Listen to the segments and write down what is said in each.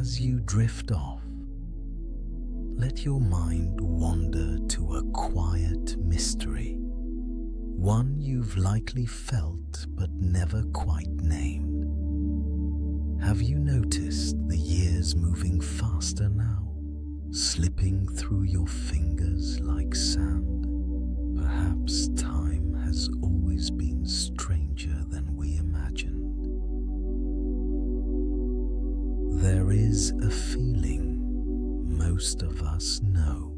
As you drift off, let your mind wander to a quiet mystery, one you've likely felt but never quite named. Have you noticed the years moving faster now, slipping through your fingers like sand? Perhaps time has always been stranger than we imagined. There is a feeling most of us know,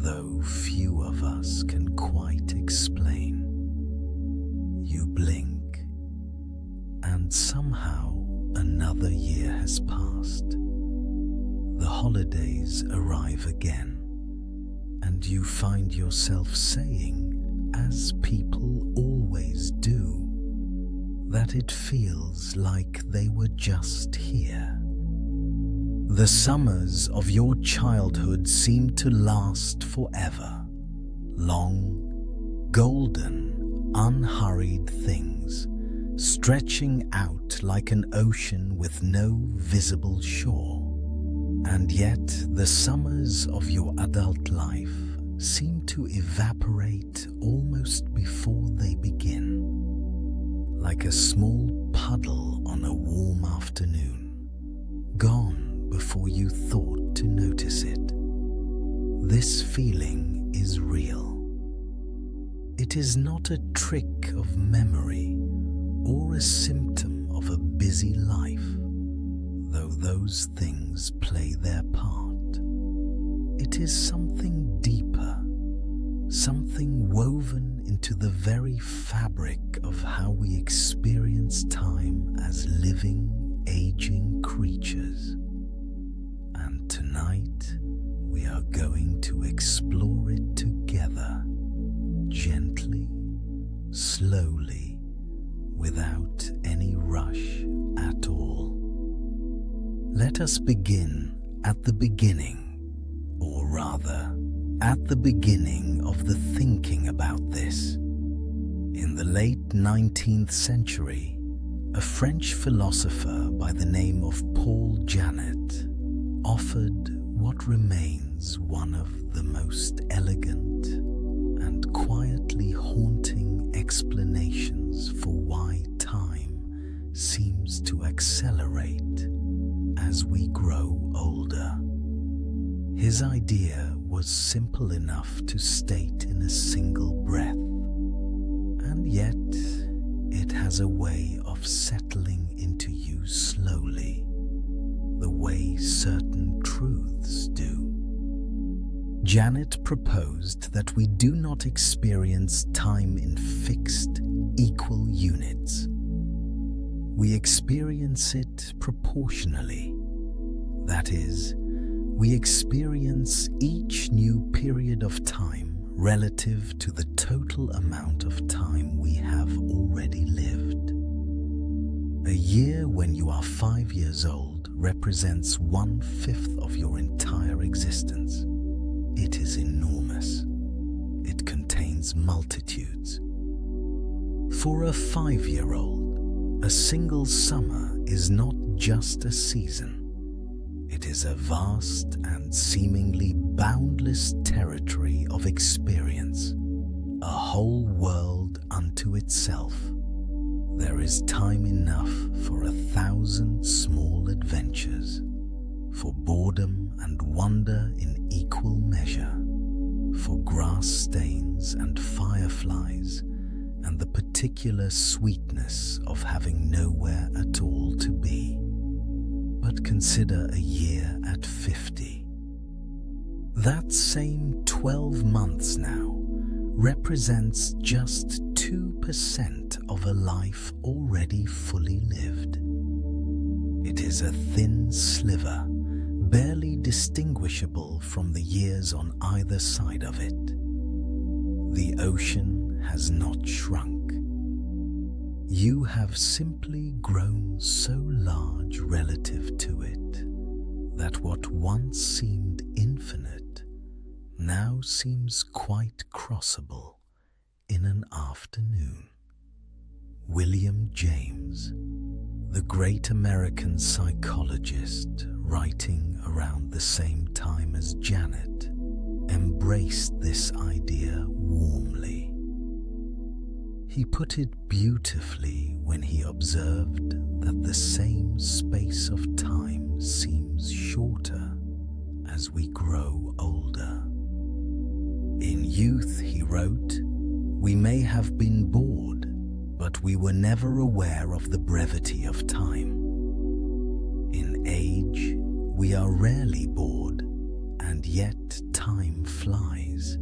though few of us can quite explain. You blink, and somehow another year has passed. The holidays arrive again, and you find yourself saying, as people always do, that it feels like they were just here. The summers of your childhood seem to last forever. Long, golden, unhurried things, stretching out like an ocean with no visible shore. And yet the summers of your adult life seem to evaporate almost before they begin, like a small puddle on a warm afternoon, gone before you thought to notice it. This feeling is real. It is not a trick of memory or a symptom of a busy life, though those things play their part. It is something deeper, something woven into the very fabric of how we experience time as living, aging creatures. And tonight, we are going to explore it together, gently, slowly, without any rush at all. Let us begin at the beginning, or rather, at the beginning of the thinking about this. In the late 19th century, a French philosopher by the name of Paul Janet offered what remains one of the most elegant and quietly haunting explanations for why time seems to accelerate as we grow older. His idea was simple enough to state in a single breath, and yet it has a way of settling into you slowly, the way certain truths do. Janet proposed that we do not experience time in fixed, equal units. We experience it proportionally. That is, we experience each new period of time relative to the total amount of time we have already lived. A year when you are 5 years old represents 1/5 of your entire existence. It is enormous. It contains multitudes. For a 5-year-old, a single summer is not just a season. It is a vast and seemingly boundless territory of experience, a whole world unto itself. There is time enough for 1,000 small adventures, for boredom and wonder in equal measure, for grass stains and fireflies, and the particular sweetness of having nowhere at all to be. But consider a year at 50. That same 12 months now represents just 2% of a life already fully lived. It is a thin sliver, barely distinguishable from the years on either side of it. The ocean has not shrunk. You have simply grown so large relative to it that what once seemed infinite now seems quite crossable in an afternoon. William James, the great American psychologist writing around the same time as Janet, embraced this idea warmly. He put it beautifully when he observed that the same space of time seems shorter as we grow older. In youth, he wrote, "We may have been bored, but we were never aware of the brevity of time. In age, we are rarely bored, and yet time flies.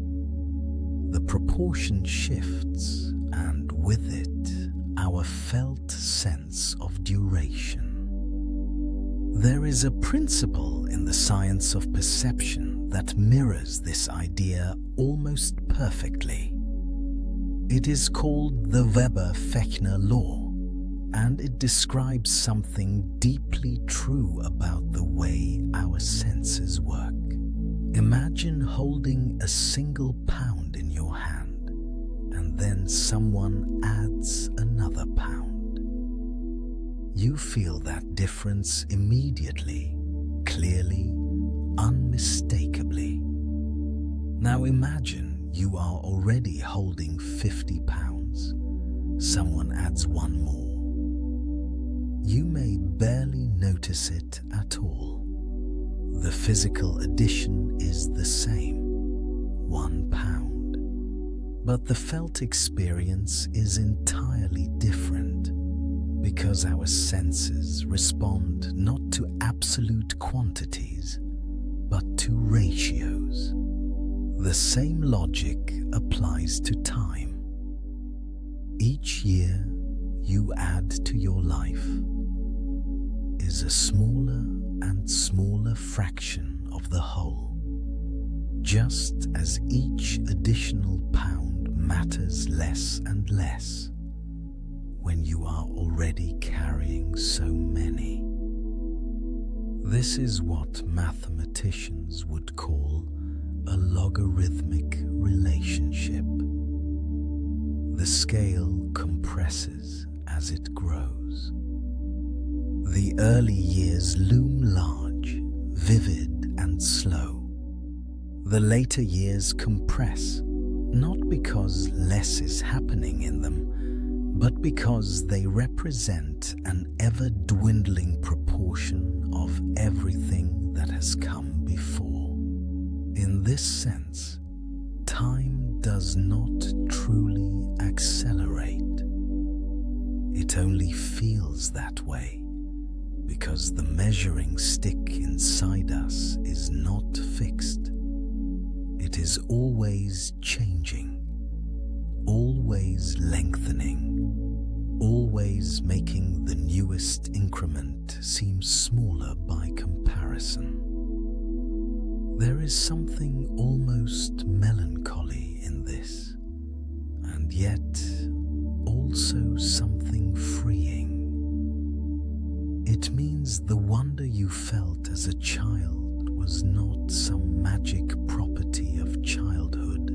The proportion shifts, and with it, our felt sense of duration. There is a principle in the science of perception that mirrors this idea almost perfectly. It is called the Weber-Fechner law, and it describes something deeply true about the way our senses work. Imagine holding a single pound in your hand, and then someone adds another pound. You feel that difference immediately, clearly, unmistakably. Now imagine you are already holding 50 pounds. Someone adds one more. You may barely notice it at all. The physical addition is the same, 1 pound. But the felt experience is entirely different, because our senses respond not to absolute quantities, but to ratios. The same logic applies to time. Each year you add to your life is a smaller and smaller fraction of the whole, just as each additional pound matters less and less when you are already carrying so many. This is what mathematicians would call a logarithmic relationship. The scale compresses as it grows. The early years loom large, vivid, and slow. The later years compress, not because less is happening in them, but because they represent an ever-dwindling proportion of everything that has come before. In this sense, time does not truly accelerate. It only feels that way because the measuring stick inside us is not fixed. It is always changing, always lengthening, always making the newest increment seem smaller by comparison. There is something almost melancholy in this, and yet also something freeing. It means the wonder you felt as a child was not some magic property of childhood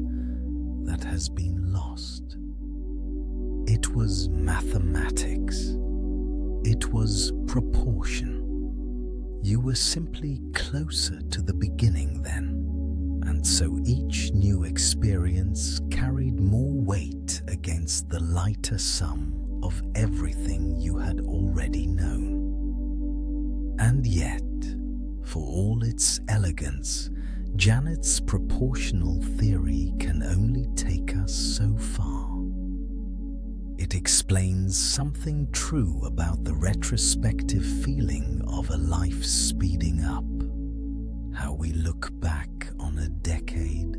that has been lost. It was mathematics. It was proportion. You were simply closer to the beginning then, and so each new experience carried more weight against the lighter sum of everything you had already known. And yet, for all its elegance, Janet's proportional theory can only take us so far. It explains something true about the retrospective feeling of a life speeding up, how we look back on a decade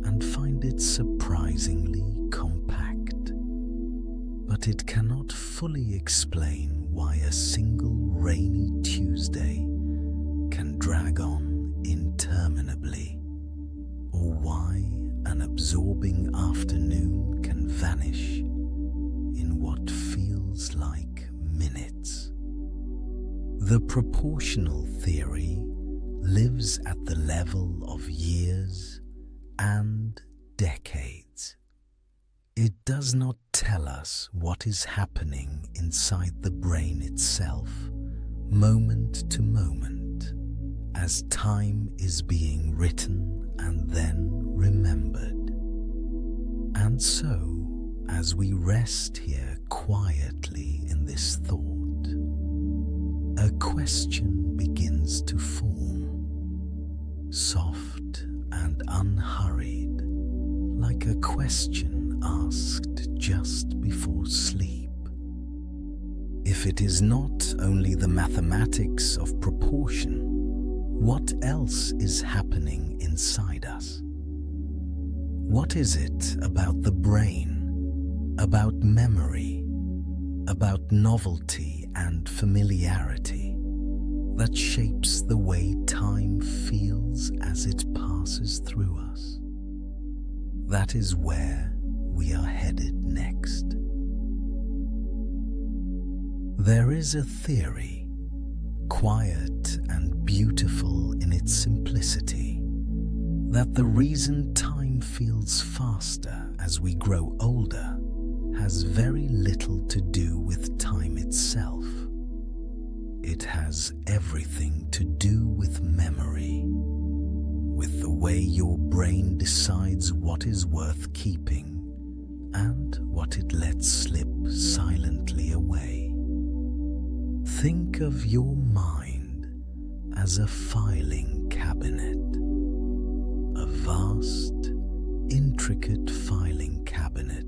and find it surprisingly compact. But it cannot fully explain why a single rainy Tuesday can drag on interminably, or why an absorbing afternoon can vanish in what feels like minutes. The proportional theory lives at the level of years and decades. It does not tell us what is happening inside the brain itself, moment to moment, as time is being written and then remembered. And so, as we rest here quietly in this thought, a question begins to form, soft and unhurried, like a question asked just before sleep. If it is not only the mathematics of proportion, what else is happening inside us? What is it about the brain, about memory, about novelty and familiarity that shapes the way time feels as it passes through us? That is where we are headed next. There is a theory, quiet and beautiful in its simplicity, that the reason time feels faster as we grow older has very little to do with time itself. It has everything to do with memory, with the way your brain decides what is worth keeping and what it lets slip silently away. Think of your mind as a filing cabinet, a vast, intricate filing cabinet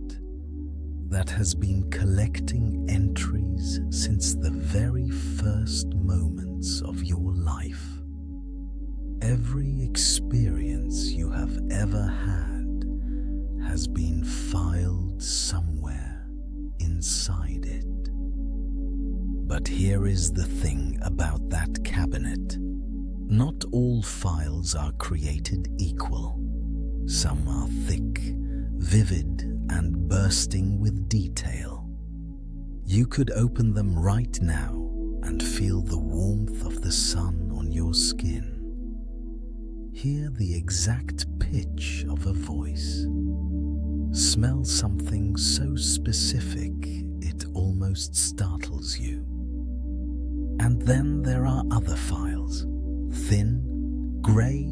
that has been collecting entries since the very first moments of your life. Every experience you have ever had has been filed somewhere inside it. But here is the thing about that cabinet. Not all files are created equal. Some are thick, vivid, and bursting with detail. You could open them right now and feel the warmth of the sun on your skin. Hear the exact pitch of a voice. Smell something so specific it almost startles you. And then there are other files, thin, grey,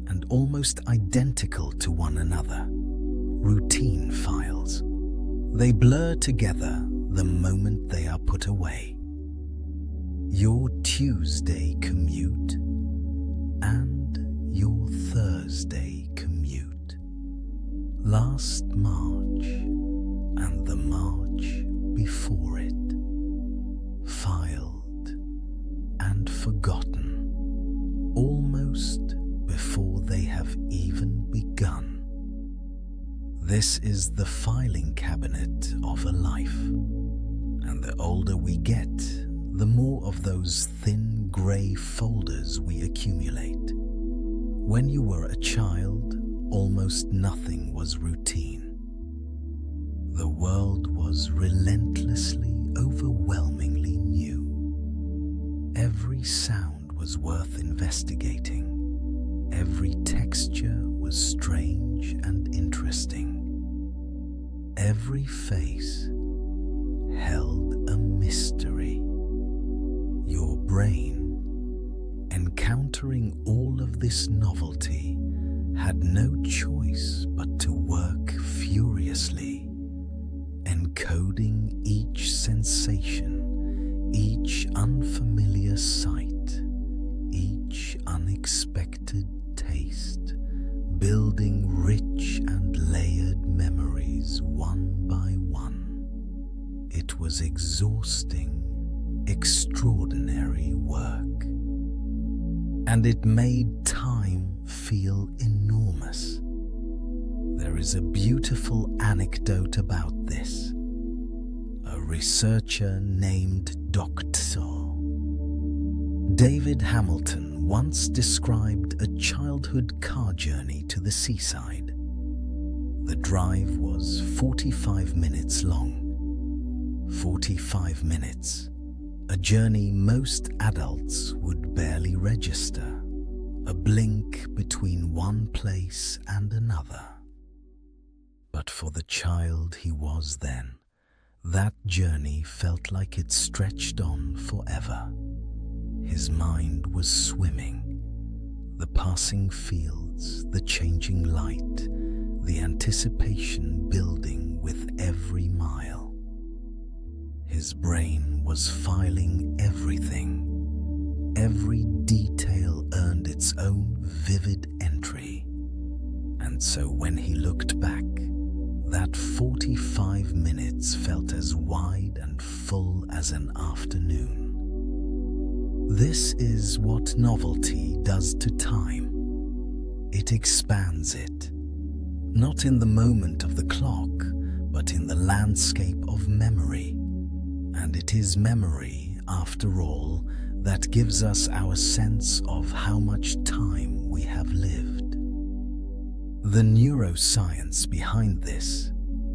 and almost identical to one another. Routine files. They blur together the moment they are put away. Your Tuesday commute and your Thursday commute. Last March and the March before it. Filed and forgotten almost before they have even begun. This is the filing cabinet of a life, and the older we get, the more of those thin grey folders we accumulate. When you were a child, almost nothing was routine. The world was relentlessly, overwhelmingly new. Every sound was worth investigating. Every texture was strange and interesting. Every face held a mystery. Your brain, encountering all of this novelty, had no choice but to work furiously, encoding each sensation, each unfamiliar sight, each unexpected taste, building rich and layered memories one by one. It was exhausting, extraordinary work. And it made time feel enormous. There is a beautiful anecdote about this. A researcher named Dr. David Hamilton once described a childhood car journey to the seaside. The drive was 45 minutes long. 45 minutes, a journey most adults would barely register, a blink between one place and another. But for the child he was then, that journey felt like it stretched on forever. His mind was swimming. The passing fields, the changing light, the anticipation building with every mile. His brain was filing everything. Every detail earned its own vivid entry. And so when he looked back, that 45 minutes felt as wide and full as an afternoon. This is what novelty does to time. It expands it, not in the moment of the clock, but in the landscape of memory. And it is memory, after all, that gives us our sense of how much time we have lived. The neuroscience behind this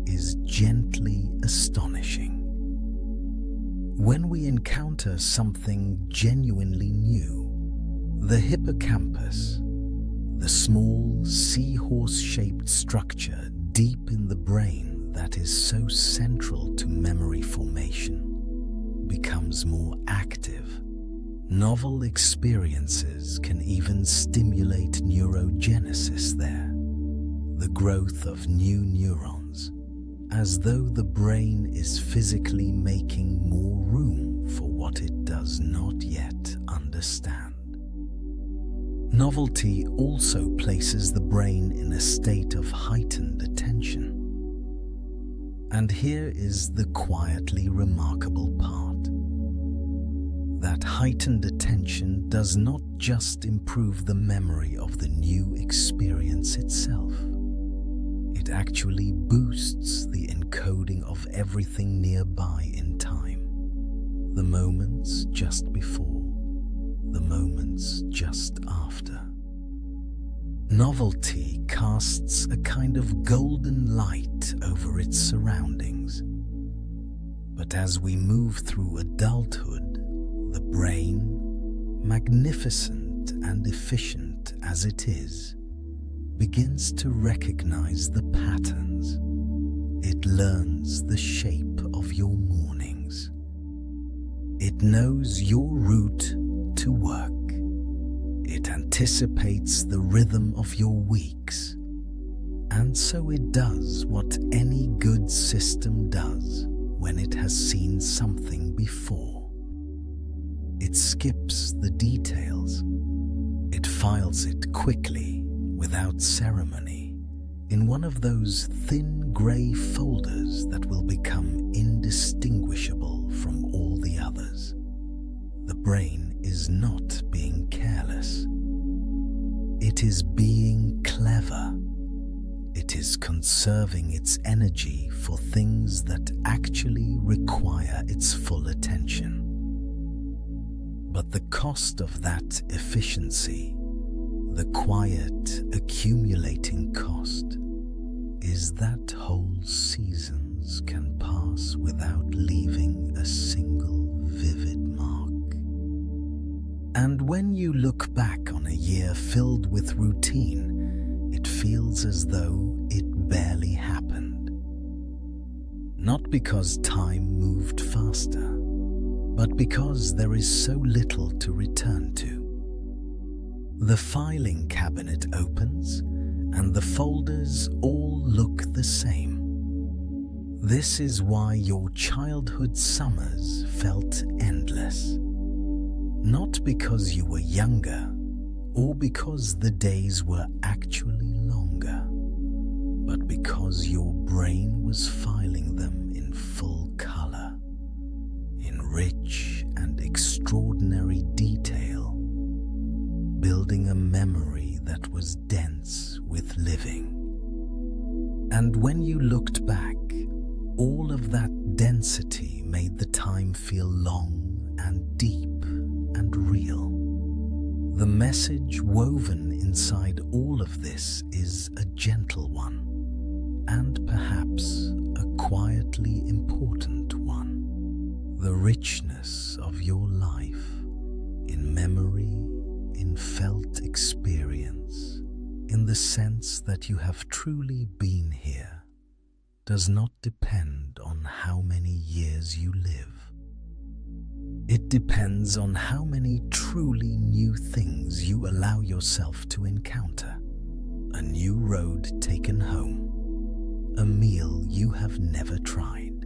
is gently astonishing. When we encounter something genuinely new, the hippocampus, the small seahorse-shaped structure deep in the brain that is so central to memory formation, becomes more active. Novel experiences can even stimulate neurogenesis there, the growth of new neurons, as though the brain is physically making more room for what it does not yet understand. Novelty also places the brain in a state of heightened attention. And here is the quietly remarkable part. That heightened attention does not just improve the memory of the new experience itself. It actually boosts the encoding of everything nearby in time. The moments just before, the moments just after. Novelty casts a kind of golden light over its surroundings. But as we move through adulthood, the brain, magnificent and efficient as it is, begins to recognize the patterns. It learns the shape of your mornings. It knows your route to work. It anticipates the rhythm of your weeks. And so it does what any good system does when it has seen something before. It skips the details. It files it quickly, without ceremony, in one of those thin grey folders that will become indistinguishable from all the others. The brain is not being careless. It is being clever. It is conserving its energy for things that actually require its full attention. But the cost of that efficiency, the quiet, accumulating cost, is that whole seasons can pass without leaving a single vivid mark. And when you look back on a year filled with routine, it feels as though it barely happened. Not because time moved faster, but because there is so little to return to. The filing cabinet opens, and the folders all look the same. This is why your childhood summers felt endless. Not because you were younger, or because the days were actually longer, but because your brain was filing them in full color, in rich and extraordinary detail, building a memory that was dense with living. And when you looked back, all of that density made the time feel long and deep and real. The message woven inside all of this is a gentle one, and perhaps a quietly important one. The richness of your life in memory, in felt experience, in the sense that you have truly been here does not depend on how many years you live. It depends on how many truly new things you allow yourself to encounter. A new road taken home, a meal you have never tried,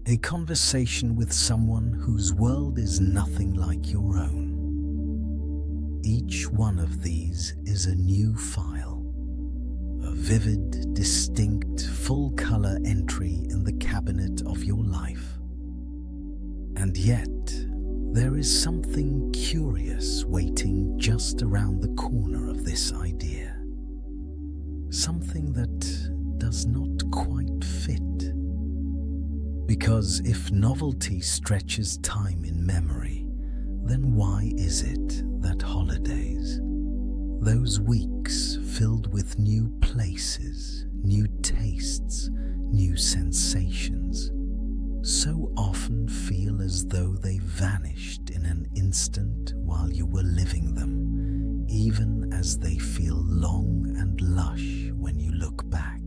a conversation with someone whose world is nothing like your own. Each one of these is a new file, a vivid, distinct, full-color entry in the cabinet of your life. And yet, there is something curious waiting just around the corner of this idea. Something that does not quite fit. Because if novelty stretches time in memory, then why is it that holidays, those weeks filled with new places, new tastes, new sensations, so often feel as though they vanished in an instant while you were living them, even as they feel long and lush when you look back?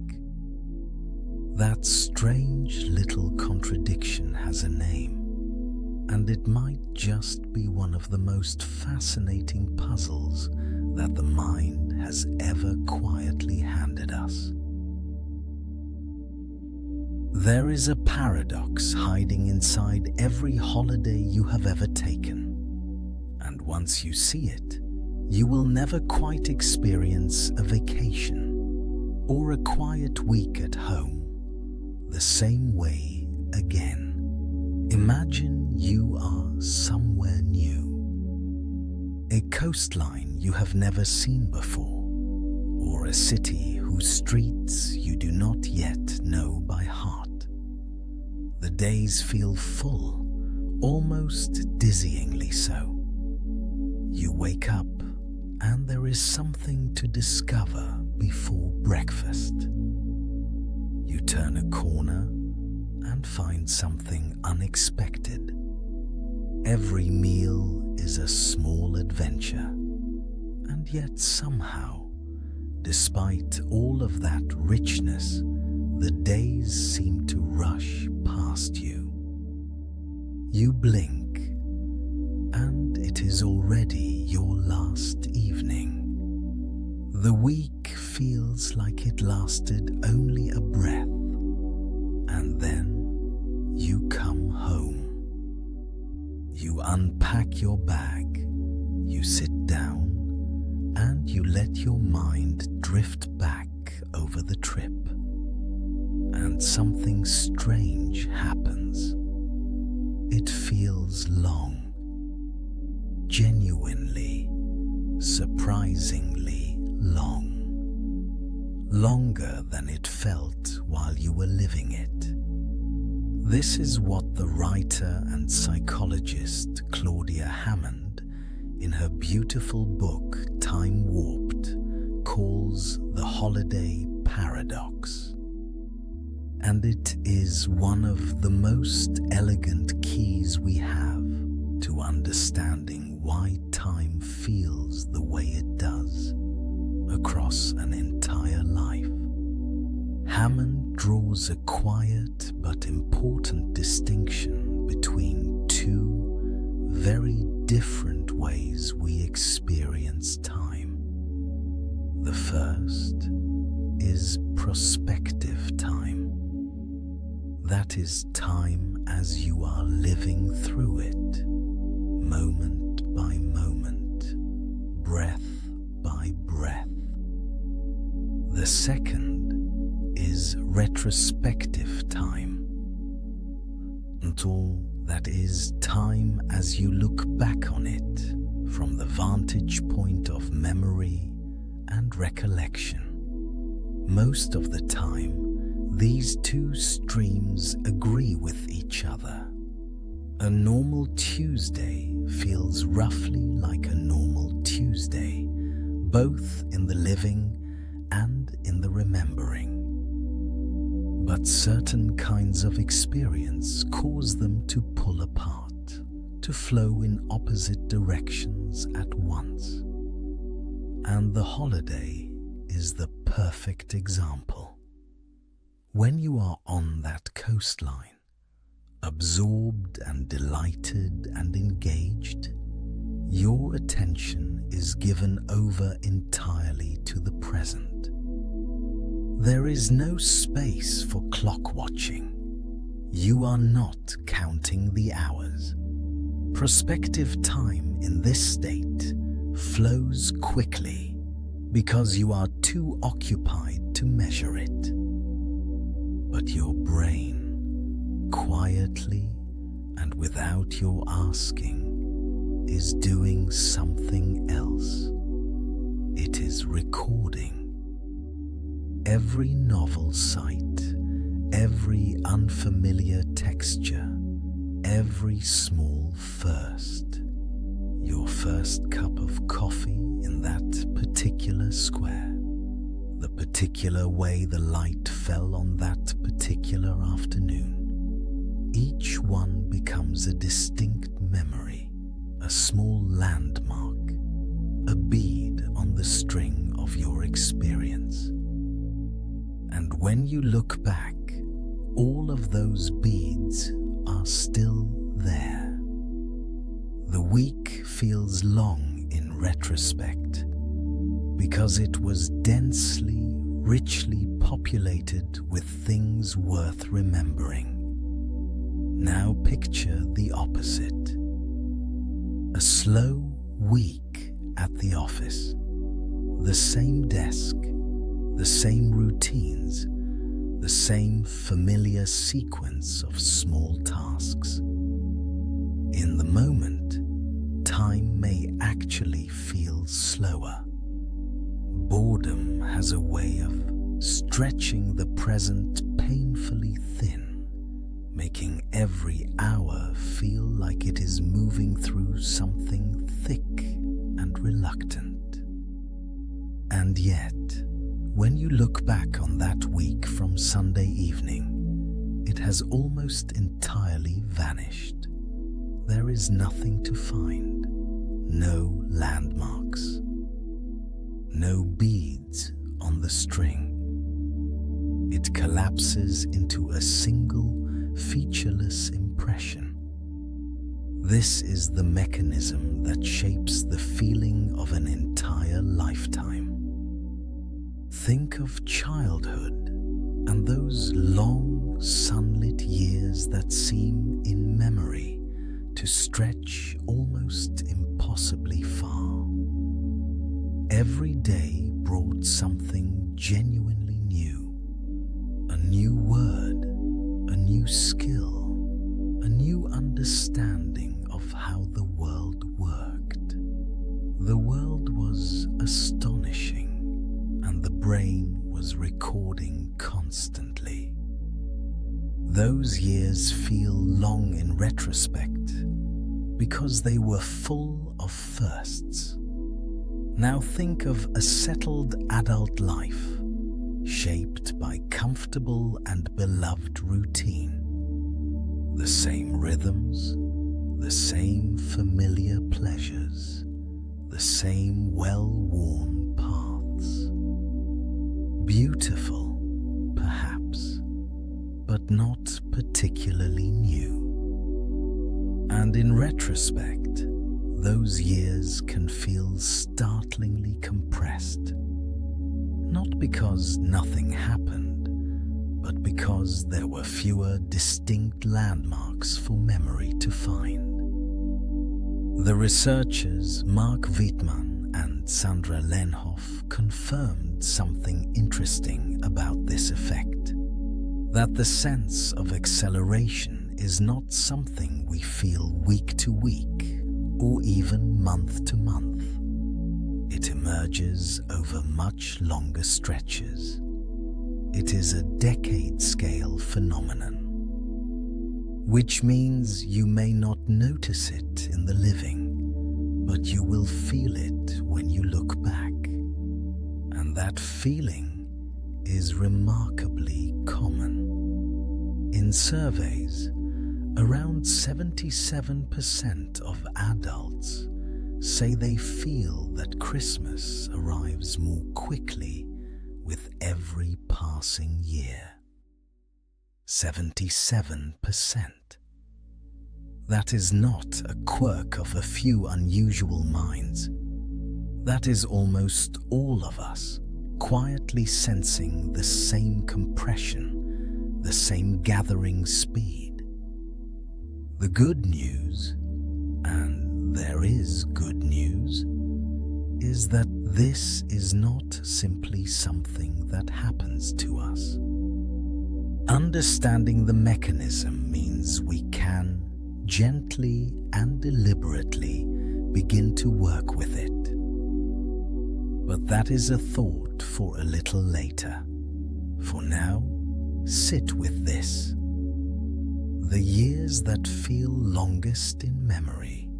That strange little contradiction has a name, and it might just be one of the most fascinating puzzles that the mind has ever quietly handed us. There is a paradox hiding inside every holiday you have ever taken, and once you see it, you will never quite experience a vacation or a quiet week at home the same way again. Imagine you are somewhere new, a coastline you have never seen before, or a city whose streets you do not yet know by heart. The days feel full, almost dizzyingly so. You wake up and there is something to discover before breakfast. You turn a corner and find something unexpected. Every meal is a small adventure, and yet somehow, despite all of that richness, the days seem to rush past you. You blink, and it is already your last evening. The week feels like it lasted only a breath, and then you come home. You unpack your bag, you sit down, and you let your mind drift back over the trip. And something strange happens. It feels long, genuinely, surprisingly long. Longer than it felt while you were living it. This is what the writer and psychologist Claudia Hammond, in her beautiful book Time Warped, calls the holiday paradox. And it is one of the most elegant keys we have to understanding why time feels the way it does across an entire life. Hammond draws a quiet but important distinction between two very different ways we experience time. The first is prospective time. That is time as you are living through it, moment by moment, breath by breath. The second is retrospective time. That is time as you look back on it from the vantage point of memory and recollection. Most of the time, these two streams agree with each other. A normal Tuesday feels roughly like a normal Tuesday, both in the living and in the remembering. But certain kinds of experience cause them to pull apart, to flow in opposite directions at once. And the holiday is the perfect example. When you are on that coastline, absorbed and delighted and engaged, your attention is given over entirely to the present. There is no space for clock watching. You are not counting the hours. Prospective time in this state flows quickly because you are too occupied to measure it. But your brain, quietly and without your asking, is doing something else. It is recording. Every novel sight, every unfamiliar texture, every small first. Your first cup of coffee in that particular square, the particular way the light fell on that particular afternoon. Each one becomes a distinct memory, a small landmark, a bead on the string of your experience. And when you look back, all of those beads are still there. The week feels long in retrospect because it was densely, richly populated with things worth remembering. Now picture the opposite. A slow week at the office. The same desk, the same routines, the same familiar sequence of small tasks. In the moment, time may actually feel slower. Boredom has a way of stretching the present painfully thin, making every hour feel like it is moving through something thick and reluctant. And yet, when you look back on that week from Sunday evening, it has almost entirely vanished. There is nothing to find, no landmarks, no beads on the string. It collapses into a single, featureless impression. This is the mechanism that shapes the feeling of an entire lifetime. Think of childhood and those long, sunlit years that seem in memory to stretch almost impossibly far. Every day brought something genuinely new. A new word, a new skill, a new understanding of how the world worked. The world was astonishing, and the brain was recording constantly. Those years feel long in retrospect because they were full of firsts. Now think of a settled adult life, shaped by comfortable and beloved routine. The same rhythms, the same familiar pleasures, the same well-worn paths. Beautiful, perhaps, but not particularly new. And in retrospect, those years can feel startlingly compressed. Not because nothing happened, but because there were fewer distinct landmarks for memory to find. The researchers Mark Wittmann and Sandra Lenhoff confirmed something interesting about this effect, that the sense of acceleration is not something we feel week to week or even month to month. It emerges over much longer stretches. It is a decade-scale phenomenon, which means you may not notice it in the living, but you will feel it when you look back. And that feeling is remarkably common. In surveys, around 77% of adults say they feel that Christmas arrives more quickly with every passing year. 77%. That is not a quirk of a few unusual minds. That is almost all of us, quietly sensing the same compression, the same gathering speed. The good news, and there is good news, is that this is not simply something that happens to us. Understanding the mechanism means we can, gently and deliberately, begin to work with it. But that is a thought for a little later. For now, sit with this. The years that feel longest in memory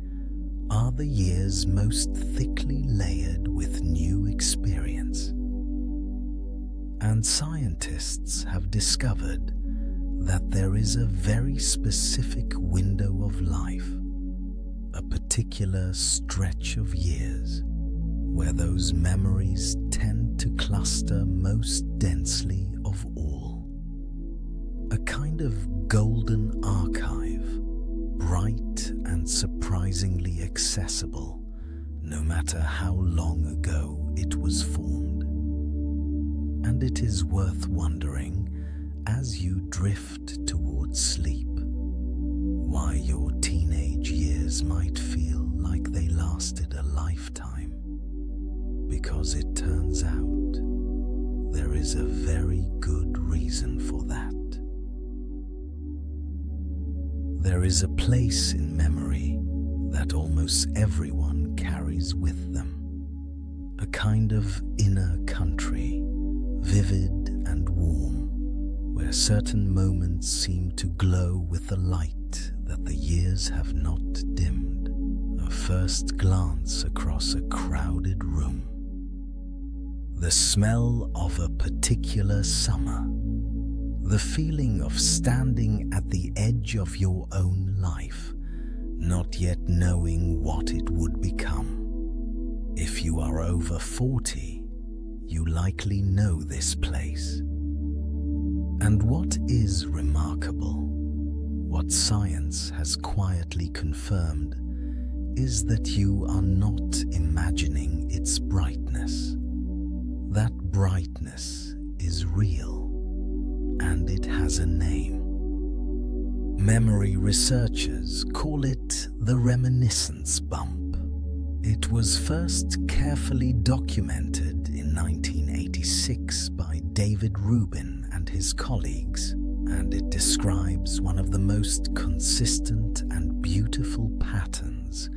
are the years most thickly layered with new experience. And scientists have discovered that there is a very specific window of life, a particular stretch of years, where those memories tend to cluster most densely of all. A kind of golden archive, bright and surprisingly accessible, no matter how long ago it was formed. And it is worth wondering, as you drift towards sleep, why your teenage years might feel like they lasted a lifetime. Because it turns out there is a very good reason for that. There is a place in memory that almost everyone carries with them, a kind of inner country, vivid and warm, where certain moments seem to glow with a light that the years have not dimmed. A first glance across a crowded room. The smell of a particular summer. The feeling of standing at the edge of your own life, not yet knowing what it would become. If you are over 40, you likely know this place. And what is remarkable, what science has quietly confirmed, is that you are not imagining its brightness. That brightness is real, and it has a name. Memory researchers call it the reminiscence bump. It was first carefully documented in 1986 by David Rubin and his colleagues, and it describes one of the most consistent and beautiful patterns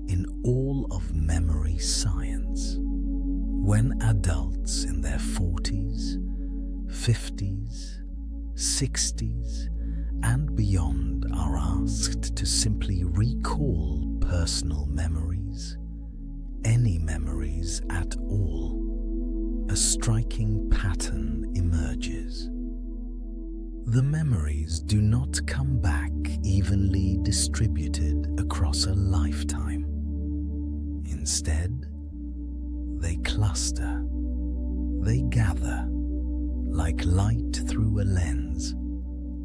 in all of memory science. When adults in their 40s, 50s, 60s, and beyond are asked to simply recall personal memories, any memories at all, a striking pattern emerges. The memories do not come back evenly distributed across a lifetime. Instead, they cluster, they gather, like light through a lens,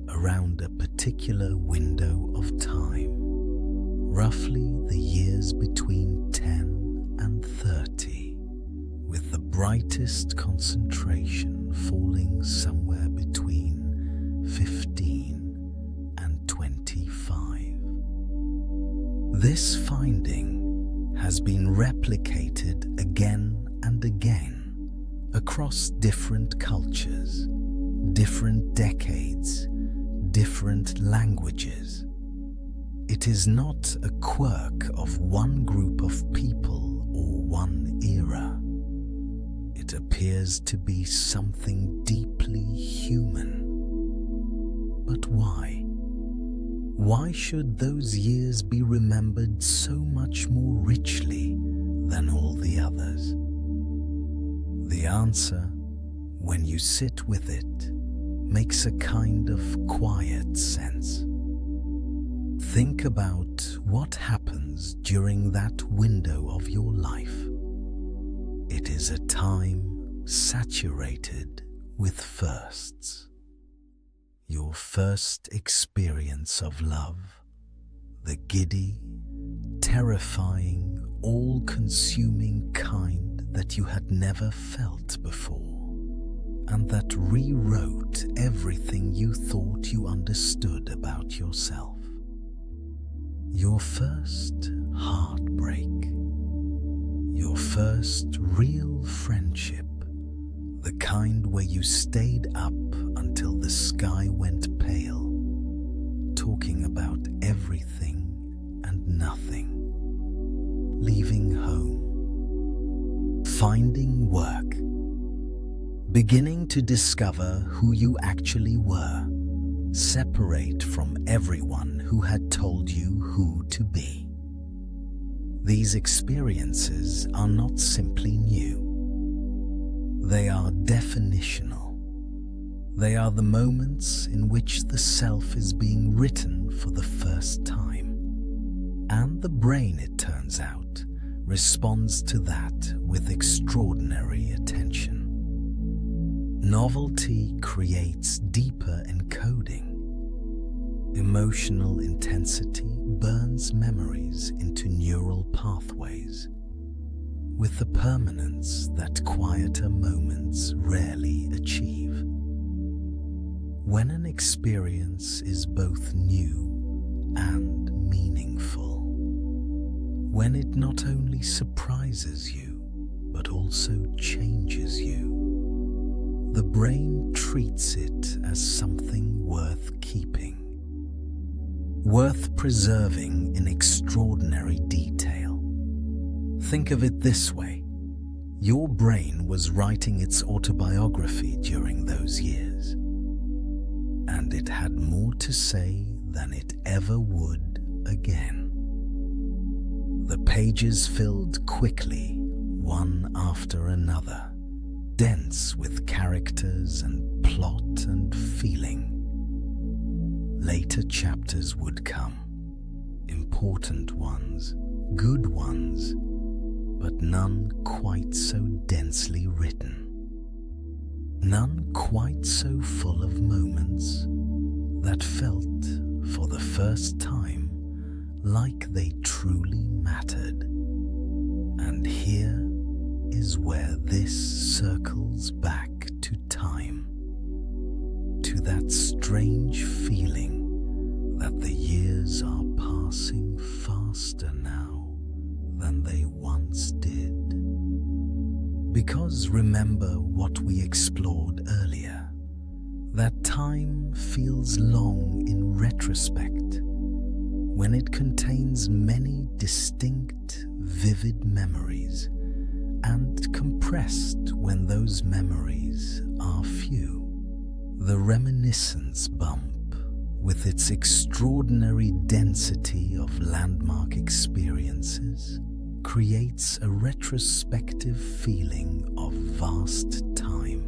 around a particular window of time, roughly the years between 10 and 30, with the brightest concentration falling somewhere between 15 and 25. This finding has been replicated again and again across different cultures, different decades, different languages. It is not a quirk of one group of people or one era. It appears to be something deeply human. But why? Why should those years be remembered so much more richly than all the others? The answer, when you sit with it, makes a kind of quiet sense. Think about what happens during that window of your life. It is a time saturated with firsts. your first experience of love, the giddy, terrifying, all-consuming kind that you had never felt before, and that rewrote everything you thought you understood about yourself. Your first heartbreak, your first real friendship, the kind where you stayed up until the sky went pale, talking about everything and nothing, leaving home, finding work, beginning to discover who you actually were, separate from everyone who had told you who to be. These experiences are not simply new. They are definitional. They are the moments in which the self is being written for the first time. And the brain, it turns out, responds to that with extraordinary attention. Novelty creates deeper encoding. Emotional intensity burns memories into neural pathways, with the permanence that quieter moments rarely achieve. When an experience is both new and meaningful, when it not only surprises you, but also changes you, the brain treats it as something worth keeping, worth preserving in extraordinary detail. Think of it this way: your brain was writing its autobiography during those years, and it had more to say than it ever would again. The pages filled quickly, one after another, dense with characters and plot and feeling. Later chapters would come, important ones, good ones, but none quite so densely written. None quite so full of moments that felt, for the first time, like they truly mattered. And here is where this circles back to time, to that strange feeling that the years are passing faster now than they once did. Because remember what we explored earlier, that time feels long in retrospect when it contains many distinct, vivid memories, and compressed when those memories are few. The reminiscence bump, with its extraordinary density of landmark experiences, creates a retrospective feeling of vast time.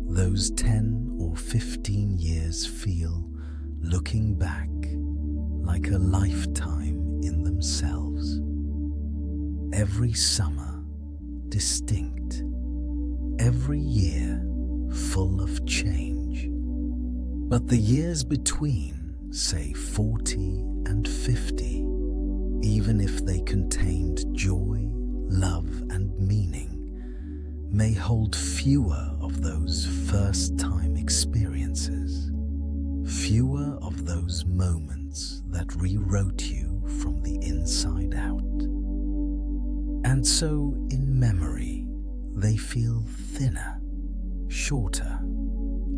Those 10 or 15 years feel, looking back, like a lifetime in themselves. Every summer distinct, every year full of change. But the years between, say 40 and 50, even if they contained joy, love, and meaning, may hold fewer of those first-time experiences, fewer of those moments that rewrote you from the inside out. And so, in memory, they feel thinner, shorter,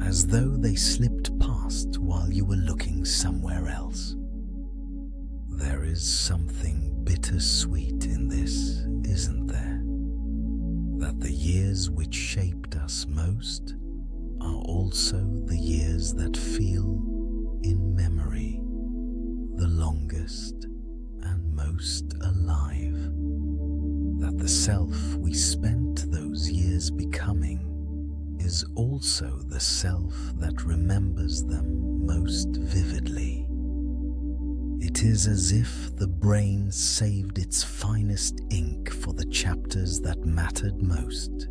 as though they slipped past while you were looking somewhere else. There is something bittersweet in this, isn't there? That the years which shaped us most are also the years that feel, in memory, the longest and most alive. That the self we spent those years becoming is also the self that remembers them most vividly. It is as if the brain saved its finest ink for the chapters that mattered most,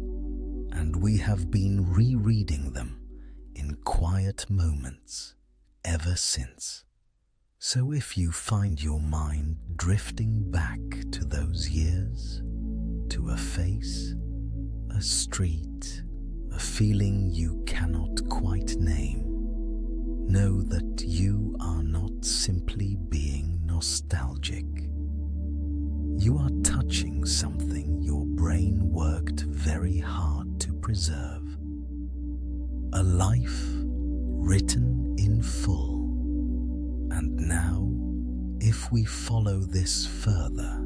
and we have been rereading them in quiet moments ever since. So if you find your mind drifting back to those years, to a face, a street, a feeling you cannot quite name, know that you are not simply being nostalgic. You are touching something your brain worked very hard to preserve. A life written in full. And now, if we follow this further,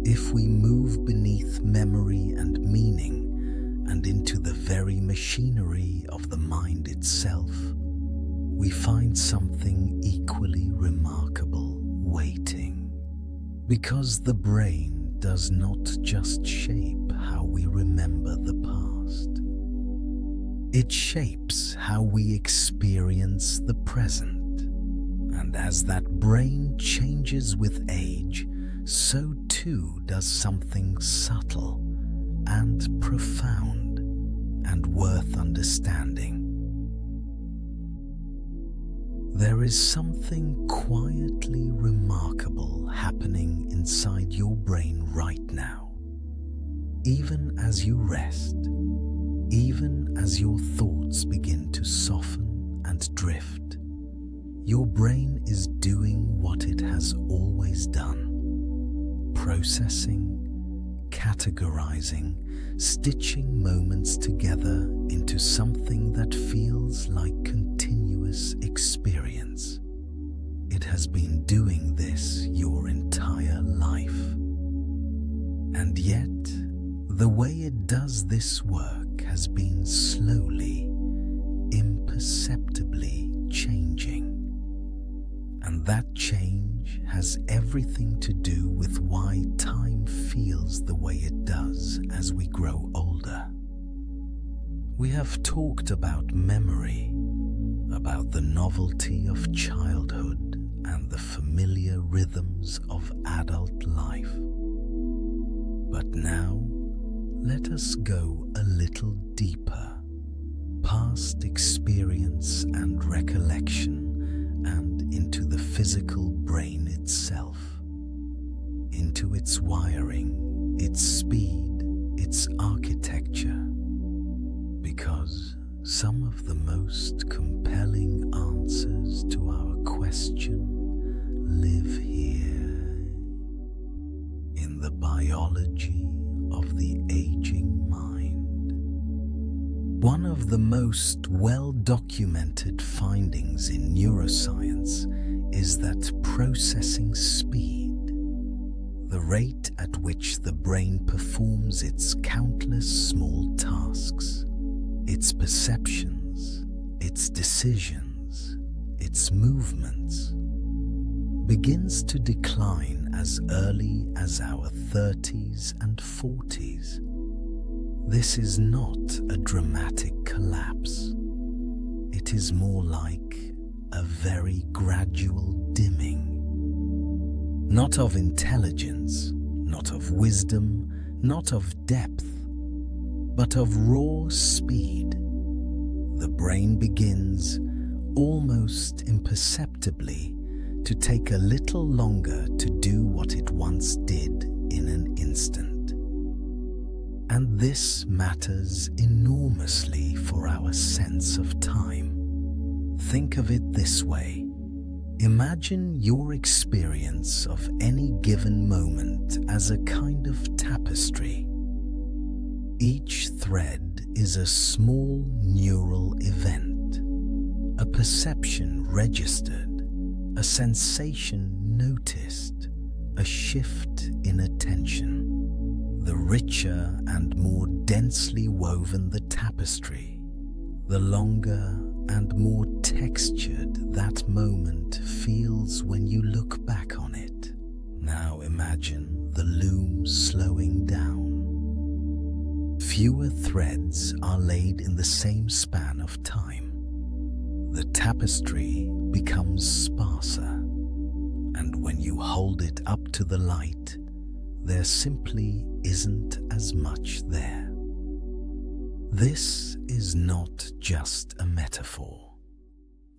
if we move beneath memory and meaning and into the very machinery of the mind itself, we find something equally remarkable waiting. Because the brain does not just shape how we remember the past. It shapes how we experience the present. And as that brain changes with age, so too does something subtle and profound and worth understanding. There is something quietly remarkable happening inside your brain right now. Even as you rest, even as your thoughts begin to soften and drift, your brain is doing what it has always done, processing, categorizing, stitching moments together into something that feels like continuous experience. It has been doing this your entire life. And yet, the way it does this work has been slowly, imperceptibly changing. And that change has everything to do with why time feels the way it does as we grow older. We have talked about memory, about the novelty of childhood and the familiar rhythms of adult life. But now, let us go a little deeper, past experience and recollection, and into the physical brain itself, into its wiring, its speed, its architecture, because some of the most compelling answers to our question live here, in the biology of the aging mind. One of the most well-documented findings in neuroscience is that processing speed, the rate at which the brain performs its countless small tasks, its perceptions, its decisions, its movements, begins to decline as early as our 30s and 40s. This is not a dramatic collapse. It is more like a very gradual dimming. Not of intelligence, not of wisdom, not of depth, but of raw speed. The brain begins, almost imperceptibly, to take a little longer to do what it once did in an instant. And this matters enormously for our sense of time. Think of it this way. Imagine your experience of any given moment as a kind of tapestry. Each thread is a small neural event, a perception registered, a sensation noticed, a shift in attention. The richer and more densely woven the tapestry, the longer and more textured that moment feels when you look back on it. Now imagine the loom slowing down. Fewer threads are laid in the same span of time. The tapestry becomes sparser, and when you hold it up to the light, there simply isn't as much there. This is not just a metaphor.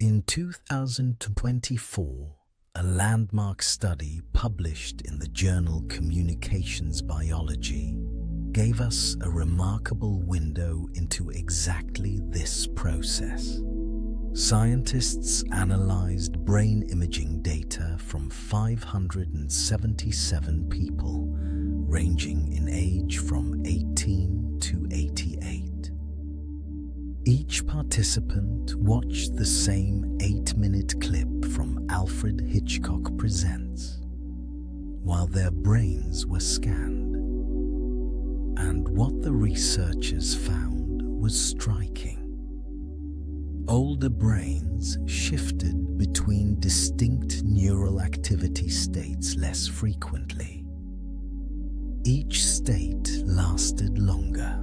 In 2024, a landmark study published in the journal Communications Biology gave us a remarkable window into exactly this process. Scientists analyzed brain imaging data from 577 people, ranging in age from 18 to 88. Each participant watched the same 8-minute clip from Alfred Hitchcock Presents, while their brains were scanned. And what the researchers found was striking. Older brains shifted between distinct neural activity states less frequently. Each state lasted longer.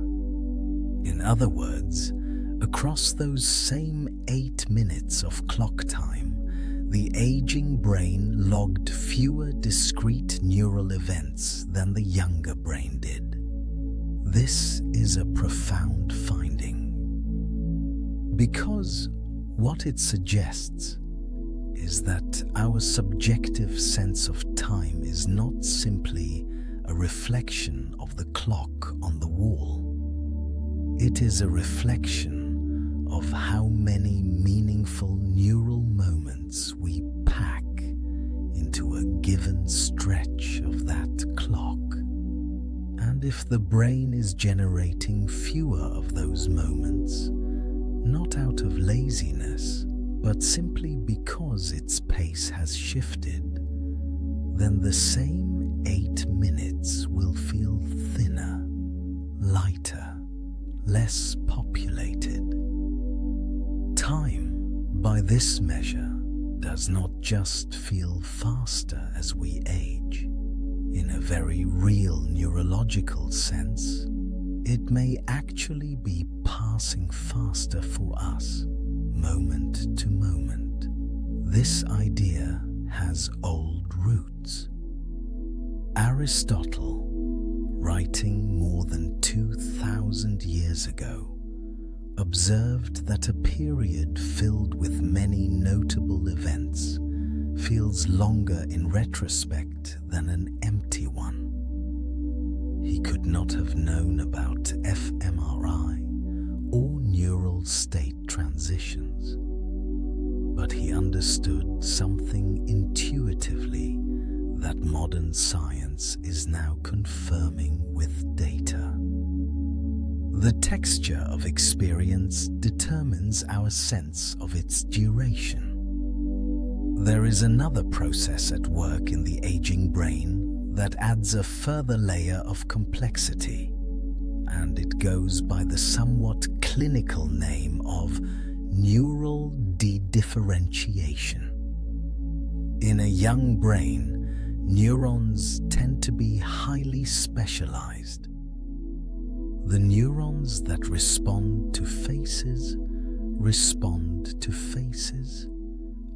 In other words, across those same 8 minutes of clock time, the aging brain logged fewer discrete neural events than the younger brain did. This is a profound finding, because what it suggests is that our subjective sense of time is not simply a reflection of the clock on the wall. It is a reflection of how many meaningful neural moments we pack into a given stretch of that clock. And if the brain is generating fewer of those moments, not out of laziness, but simply because its pace has shifted, then the same 8 minutes will feel thinner, lighter, less populated. Time, by this measure, does not just feel faster as we age. In a very real neurological sense, it may actually be passing faster for us, moment to moment. This idea has old roots. Aristotle, writing more than 2,000 years ago, observed that a period filled with many notable events feels longer in retrospect than an empty one. He could not have known about fMRI or neural state transitions, but he understood something intuitively that modern science is now confirming with data. The texture of experience determines our sense of its duration. There is another process at work in the aging brain that adds a further layer of complexity, and it goes by the somewhat clinical name of neural dedifferentiation. In a young brain, neurons tend to be highly specialized. The neurons that respond to faces,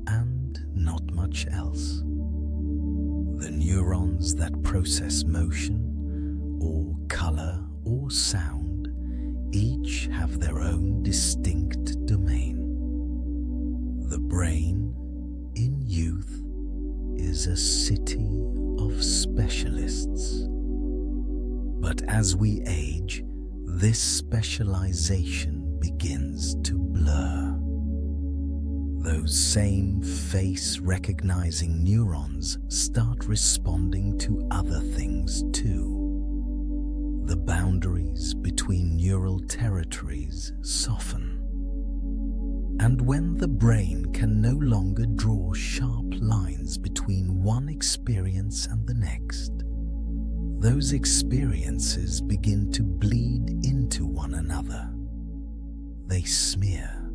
and not much else. The neurons that process motion, or color, or sound, each have their own distinct domain. The brain, in youth, is a city of specialists. But as we age, this specialization begins to blur. Those same face-recognizing neurons start responding to other things too. The boundaries between neural territories soften. And when the brain can no longer draw sharp lines between one experience and the next, those experiences begin to bleed into one another. They smear.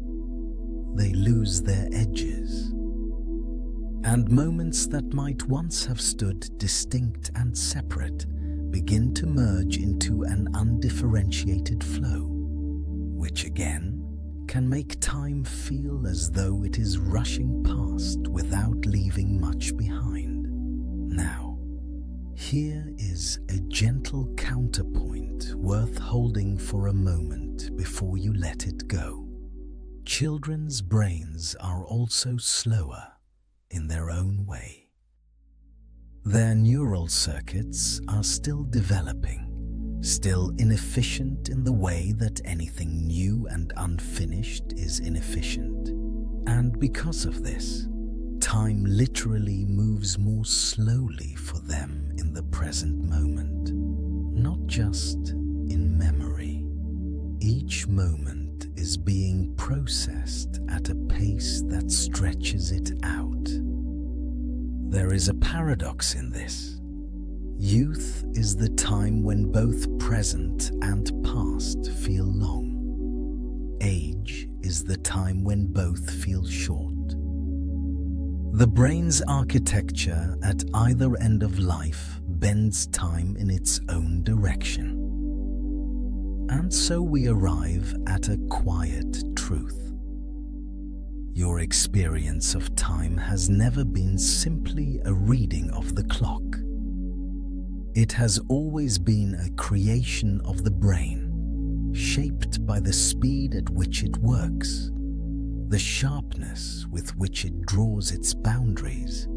They lose their edges. And moments that might once have stood distinct and separate begin to merge into an undifferentiated flow, which again can make time feel as though it is rushing past without leaving much behind. Now, here is a gentle counterpoint worth holding for a moment before you let it go. children's brains are also slower in their own way. Their neural circuits are still developing, still inefficient in the way that anything new and unfinished is inefficient. And because of this, time literally moves more slowly for them in the present moment, not just in memory. Each moment is being processed at a pace that stretches it out. There is a paradox in this. Youth is the time when both present and past feel long. Age is the time when both feel short. The brain's architecture at either end of life bends time in its own direction. And so we arrive at a quiet truth. Your experience of time has never been simply a reading of the clock. It has always been a creation of the brain, shaped by the speed at which it works, the sharpness with which it draws its boundaries,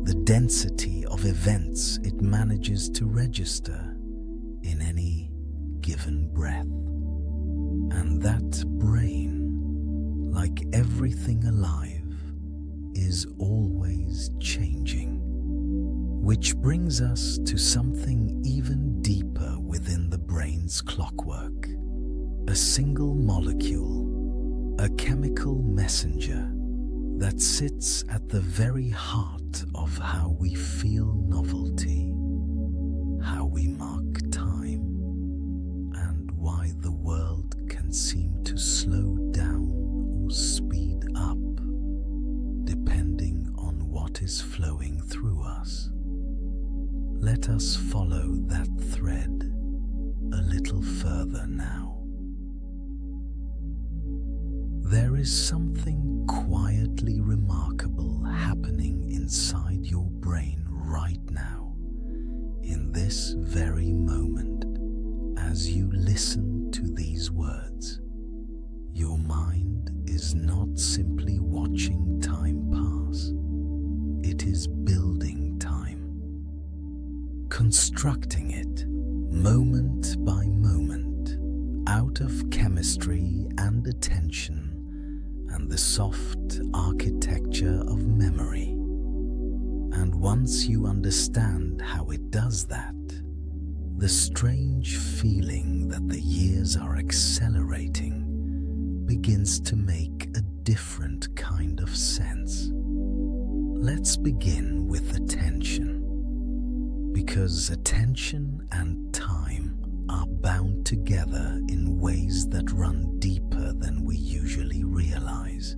the density of events it manages to register in any given breath. And that brain, like everything alive, is always changing. Which brings us to something even deeper within the brain's clockwork. A single molecule, a chemical messenger that sits at the very heart of how we feel novelty, how we mark time, and why the world can seem to slow down or speed up, depending on what is flowing through us. Let us follow that thread a little further now. There is something quietly remarkable happening inside your brain right now, in this very moment, as you listen to these words. Your mind is not simply watching time pass, it is building time, constructing it moment by moment out of chemistry and attention and the soft architecture of memory. And once you understand how it does that, the strange feeling that the years are accelerating begins to make a different kind of sense. Let's begin with attention, because attention and time are bound together in ways that run deeper than we usually realize.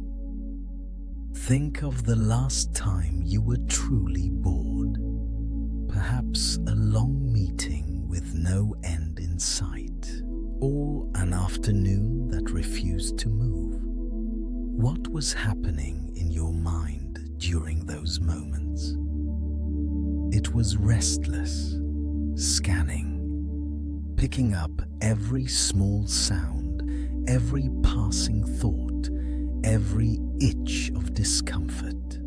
Think of the last time you were truly bored, perhaps a long meeting with no end in sight, or an afternoon that refused to move. What was happening in your mind during those moments? It was restless, scanning, picking up every small sound, every passing thought, every itch of discomfort.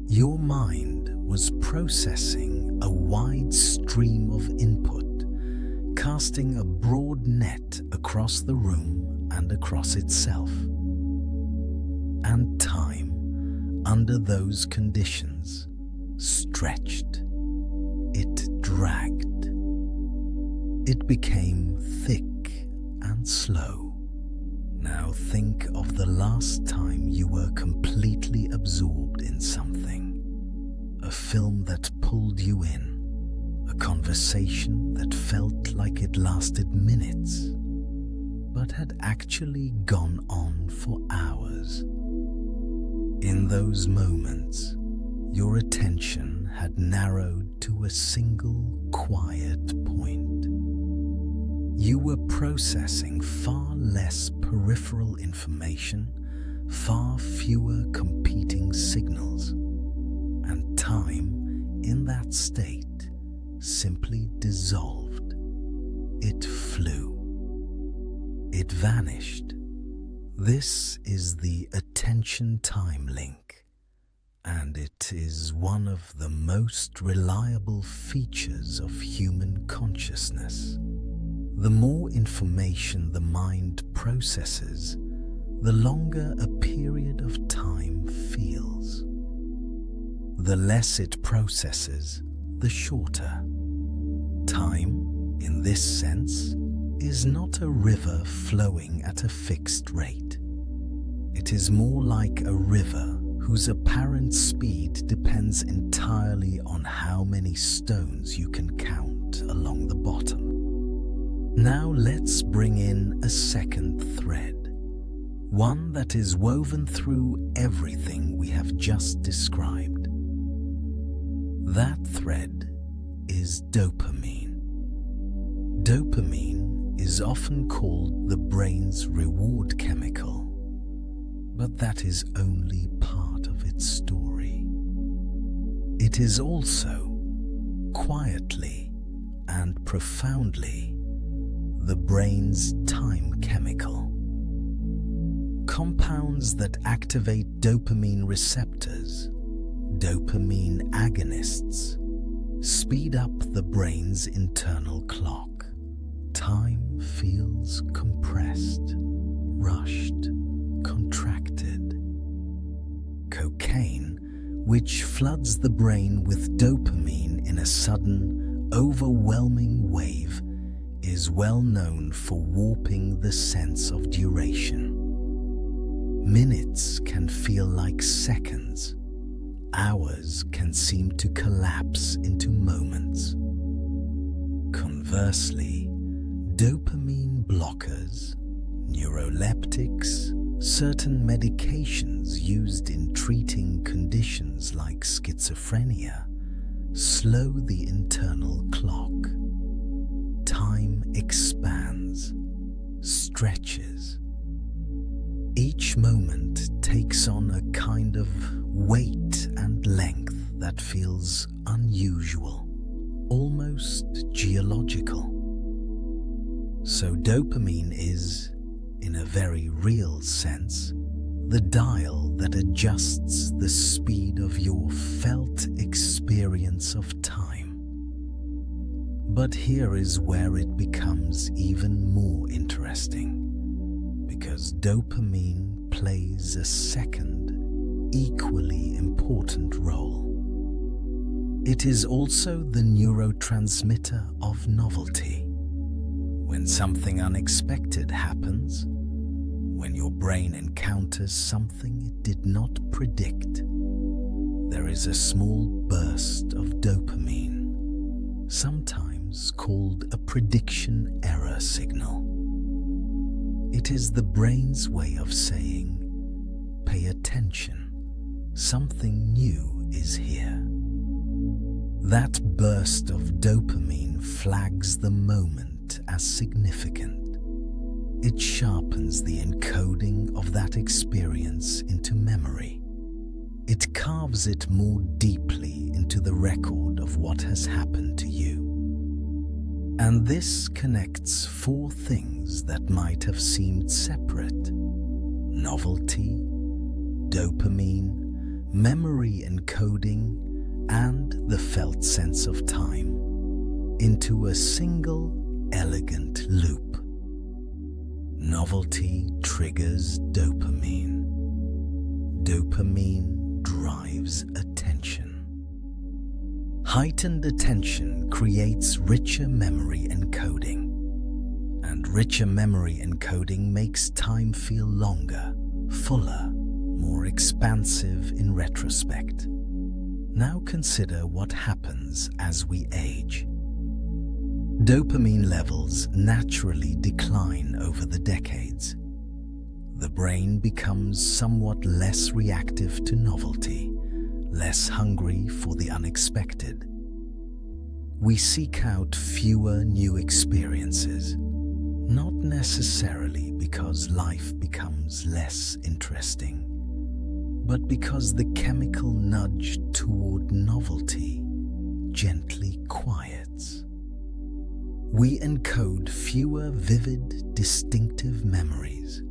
Your mind was processing a wide stream of input, casting a broad net across the room and across itself. And time, under those conditions, stretched. It dragged. It became thick and slow. Now think of the last time you were completely absorbed in something. A film that pulled you in. A conversation that felt like it lasted minutes, but had actually gone on for hours. In those moments, your attention had narrowed to a single quiet point. You were processing far less peripheral information, far fewer competing signals, and time in that state simply dissolved. It flew. It vanished. This is the attention time link, and it is one of the most reliable features of human consciousness. The more information the mind processes, the longer a period of time feels. The less it processes, the shorter. Time, in this sense, is not a river flowing at a fixed rate. It is more like a river whose apparent speed depends entirely on how many stones you can count along the bottom. Now let's bring in a second thread, one that is woven through everything we have just described. That thread is dopamine. Dopamine is often called the brain's reward chemical, but that is only part of its story. It is also, quietly and profoundly, the brain's time chemical. Compounds that activate dopamine receptors, dopamine agonists, speed up the brain's internal clock. Time feels compressed, rushed, contracted. Cocaine, which floods the brain with dopamine in a sudden, overwhelming wave, is well known for warping the sense of duration. Minutes can feel like seconds. Hours can seem to collapse into moments. Conversely, dopamine blockers, neuroleptics, certain medications used in treating conditions like schizophrenia slow the internal clock. Time expands, stretches. Each moment takes on a kind of weight and length that feels unusual, almost geological. So dopamine is, in a very real sense, the dial that adjusts the speed of your felt experience of time. But here is where it becomes even more interesting, because dopamine plays a second, equally important role. It is also the neurotransmitter of novelty. When something unexpected happens, when your brain encounters something it did not predict, there is a small burst of dopamine, sometimes called a prediction error signal. It is the brain's way of saying, "Pay attention, something new is here." That burst of dopamine flags the moment as significant. It sharpens the encoding of that experience into memory. It carves it more deeply into the record of what has happened to you. And this connects four things that might have seemed separate: novelty, dopamine, memory encoding, and the felt sense of time, into a single, elegant loop. Novelty triggers dopamine. Dopamine drives attention. Heightened attention creates richer memory encoding, and richer memory encoding makes time feel longer, fuller, more expansive in retrospect. Now consider what happens as we age. Dopamine levels naturally decline over the decades. The brain becomes somewhat less reactive to novelty, less hungry for the unexpected. We seek out fewer new experiences, not necessarily because life becomes less interesting, but because the chemical nudge toward novelty gently quiets. We encode fewer vivid, distinctive memories,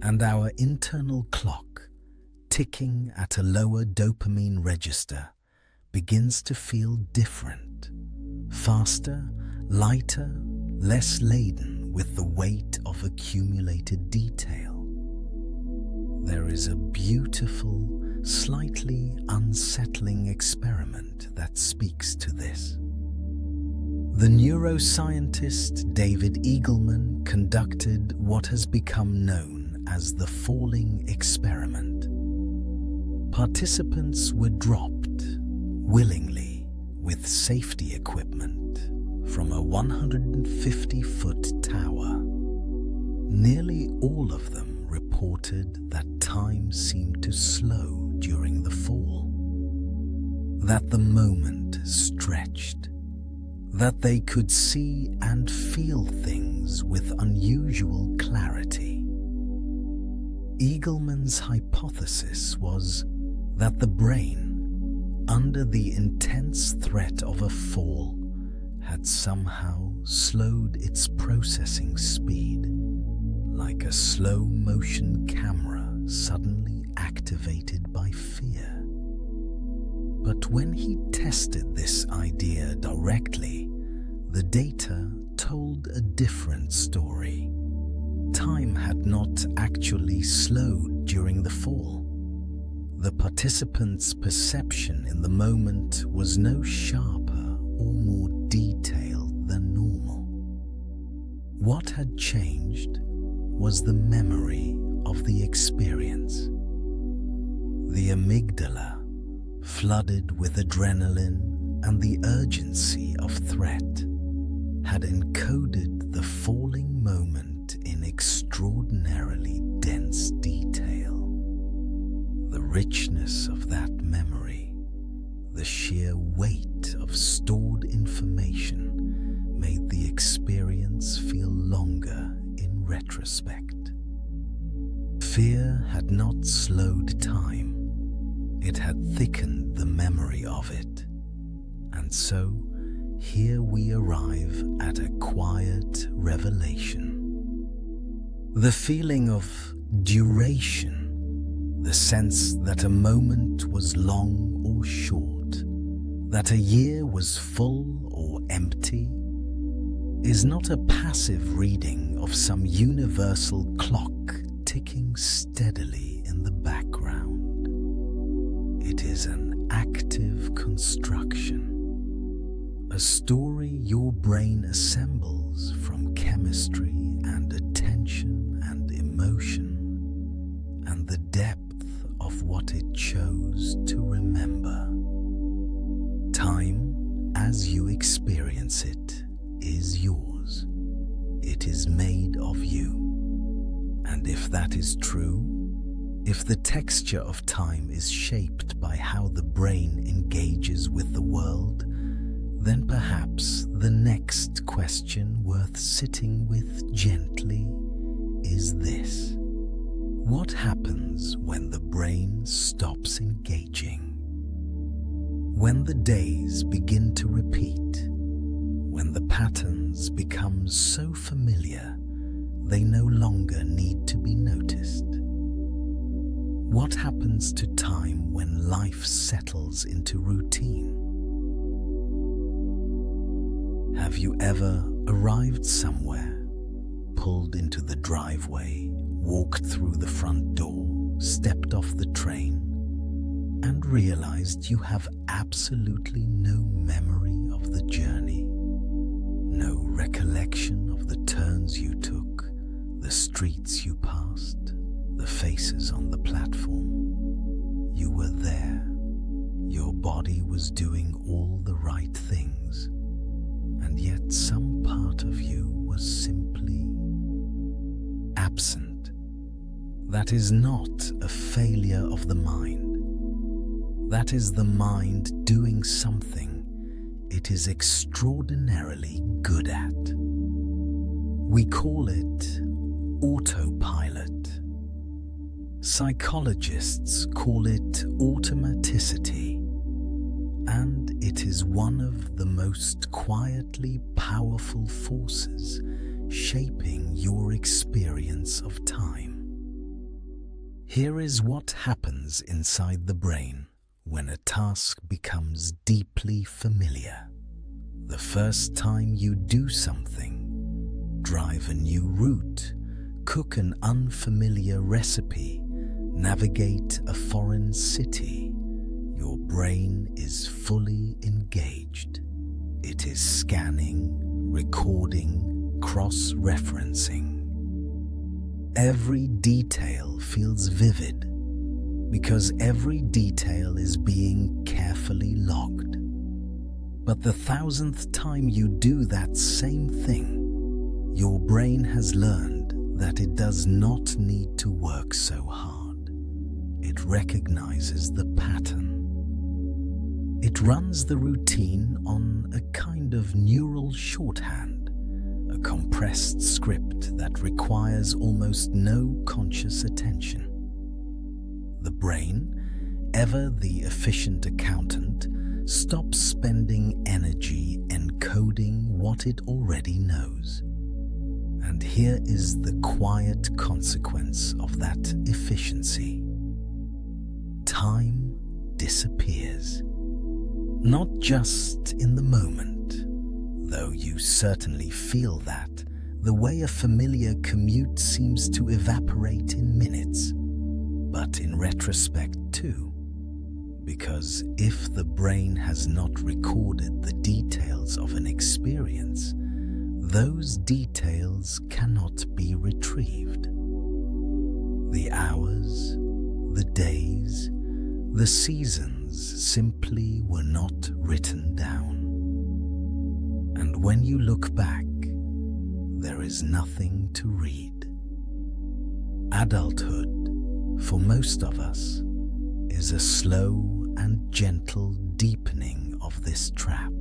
and our internal clock, ticking at a lower dopamine register, begins to feel different, faster, lighter, less laden with the weight of accumulated detail. There is a beautiful, slightly unsettling experiment that speaks to this. The neuroscientist David Eagleman conducted what has become known as the falling experiment. Participants were dropped willingly with safety equipment from a 150-foot tower. Nearly all of them reported that time seemed to slow during the fall, that the moment stretched, that they could see and feel things with unusual clarity. Eagleman's hypothesis was that the brain, under the intense threat of a fall, had somehow slowed its processing speed, like a slow-motion camera suddenly activated by fear. But when he tested this idea directly, the data told a different story. Time had not actually slowed during the fall. The participants' perception in the moment was no sharper or more detailed than normal. What had changed was the memory of the experience. The amygdala, flooded with adrenaline and the urgency of threat, had encoded the falling moment in extraordinarily dense detail. The richness of that memory, the sheer weight of stored information, made the experience feel longer in retrospect. Fear had not slowed time. It had thickened the memory of it. And so, here we arrive at a quiet revelation. The feeling of duration, the sense that a moment was long or short, that a year was full or empty, is not a passive reading of some universal clock ticking steadily in the background. It is an active construction, a story your brain assembles from chemistry and attention and emotion, and the depth of what it chose to remember. Time, as you experience it, is yours. It is made of you. And if that is true, if the texture of time is shaped by how the brain engages with the world, then perhaps the next question worth sitting with gently is this: what happens when the brain stops engaging? When the days begin to repeat, when the patterns become so familiar they no longer need to be noticed? What happens to time when life settles into routine? Have you ever arrived somewhere, pulled into the driveway, walked through the front door, stepped off the train, and realized you have absolutely no memory of the journey, no recollection of the turns you took, the streets you passed, the faces on the platform? You were there. Your body was doing all the right things, and yet some part of you was simply absent. That is not a failure of the mind. That is the mind doing something it is extraordinarily good at. We call it autopilot. Psychologists call it automaticity, and it is one of the most quietly powerful forces shaping your experience of time. Here is what happens inside the brain when a task becomes deeply familiar. The first time you do something, drive a new route, cook an unfamiliar recipe, navigate a foreign city, your brain is fully engaged. It is scanning, recording, cross-referencing. Every detail feels vivid because every detail is being carefully logged. But the 1,000th time you do that same thing, your brain has learned that it does not need to work so hard. It recognizes the pattern. It runs the routine on a kind of neural shorthand, a compressed script that requires almost no conscious attention. The brain, ever the efficient accountant, stops spending energy encoding what it already knows. And here is the quiet consequence of that efficiency. Time disappears. Not just in the moment, though you certainly feel that, the way a familiar commute seems to evaporate in minutes, but in retrospect too. Because if the brain has not recorded the details of an experience, those details cannot be retrieved. The hours, the days, the seasons simply were not written down. And when you look back, there is nothing to read. Adulthood, for most of us, is a slow and gentle deepening of this trap.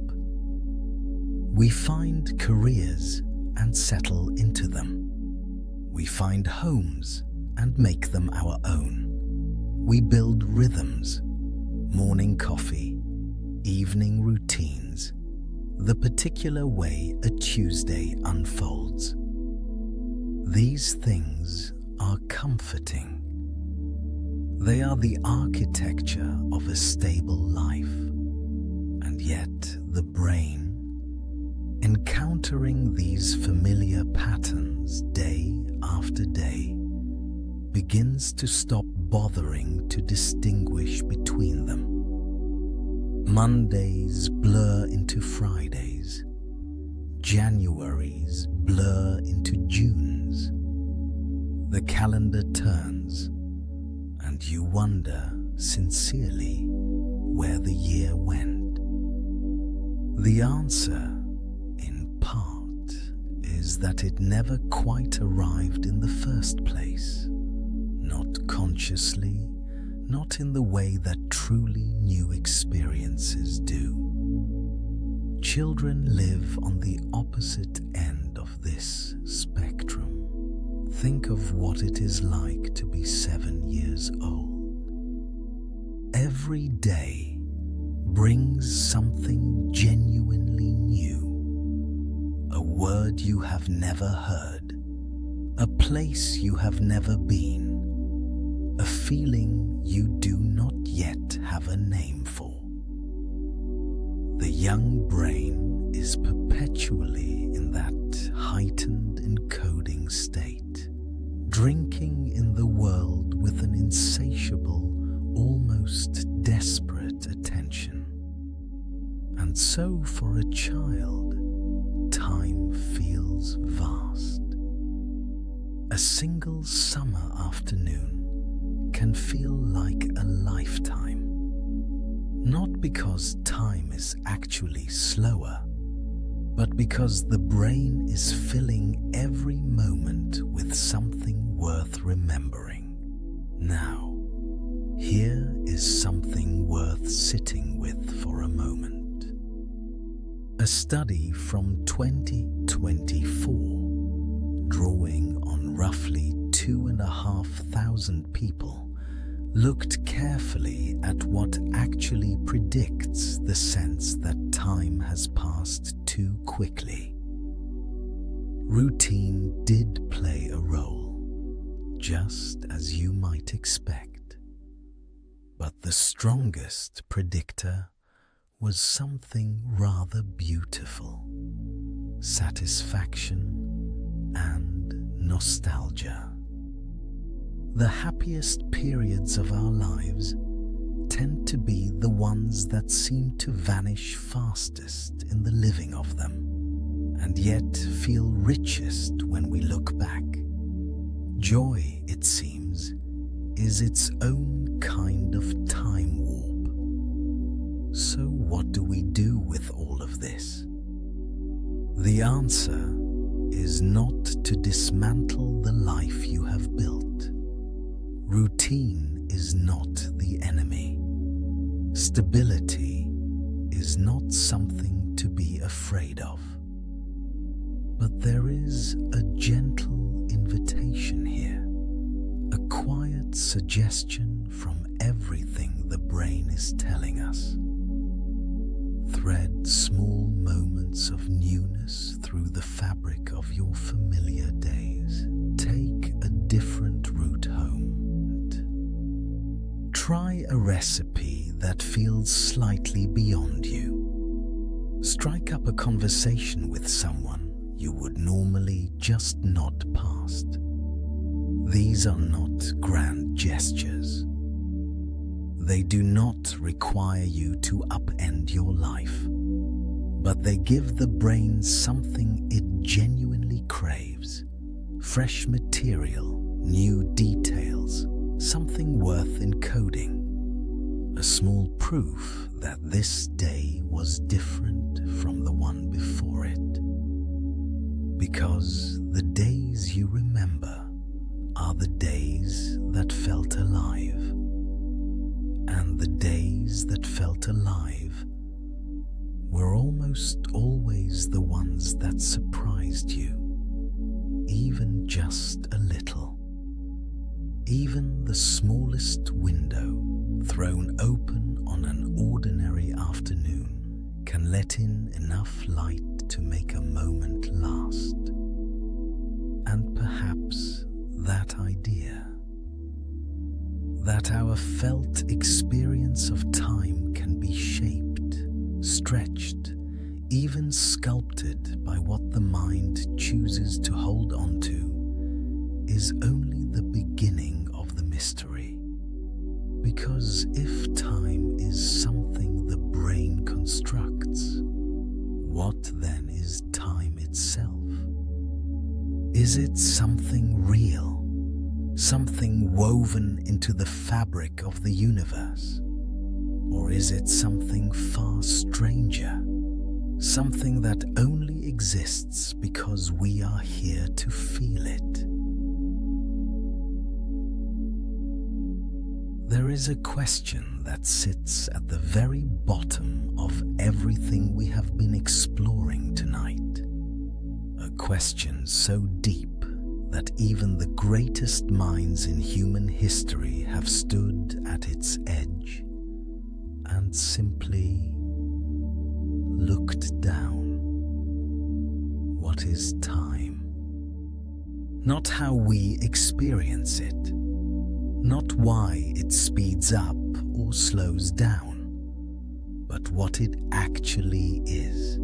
We find careers and settle into them. We find homes and make them our own. We build rhythms, morning coffee, evening routines, the particular way a Tuesday unfolds. These things are comforting. They are the architecture of a stable life, and yet the brain, encountering these familiar patterns day after day, begins to stop bothering to distinguish between them. Mondays blur into Fridays. Januaries blur into Junes. The calendar turns, and you wonder sincerely where the year went. The answer, in part, is that it never quite arrived in the first place. Not consciously, not in the way that truly new experiences do. Children live on the opposite end of this spectrum. Think of what it is like to be 7 years old. Every day brings something genuinely new. A word you have never heard, a place you have never been, a feeling you do not yet have a name for. The young brain is perpetually in that heightened encoding state, drinking in the world with an insatiable, almost desperate attention. And so for a child, time feels vast. A single summer afternoon can feel like a lifetime. Not because time is actually slower, but because the brain is filling every moment with something worth remembering. Now, here is something worth sitting with for a moment. A study from 2024, drawing on roughly 2,500 people, looked carefully at what actually predicts the sense that time has passed too quickly. Routine did play a role, just as you might expect. But the strongest predictor was something rather beautiful: satisfaction and nostalgia. The happiest periods of our lives tend to be the ones that seem to vanish fastest in the living of them, and yet feel richest when we look back. Joy, it seems, is its own kind of time warp. So what do we do with all of this? The answer is not to dismantle the life you have built. Routine is not the enemy. Stability is not something to be afraid of. But there is a gentle invitation here, a quiet suggestion from everything the brain is telling us. Thread small moments of newness through the fabric of your familiar days. Take a different route home. Try a recipe that feels slightly beyond you. Strike up a conversation with someone you would normally just nod past. These are not grand gestures. They do not require you to upend your life, but they give the brain something it genuinely craves: fresh material, new details, something worth encoding, a small proof that this day was different from the one before it. Because the days you remember are the days that felt alive, and the days that felt alive were almost always the ones that surprised you, even just a little. Even the smallest window thrown open on an ordinary afternoon can let in enough light to make a moment last. And perhaps that idea, that our felt experience of time can be shaped, stretched, even sculpted by what the mind chooses to hold on to, is only the beginning of the mystery. Because if time is something the brain constructs, what then is time itself? Is it something real, something woven into the fabric of the universe? Or is it something far stranger, something that only exists because we are here to feel it? There is a question that sits at the very bottom of everything we have been exploring tonight. A question so deep that even the greatest minds in human history have stood at its edge and simply looked down. What is time? Not how we experience it, not why it speeds up or slows down, but what it actually is.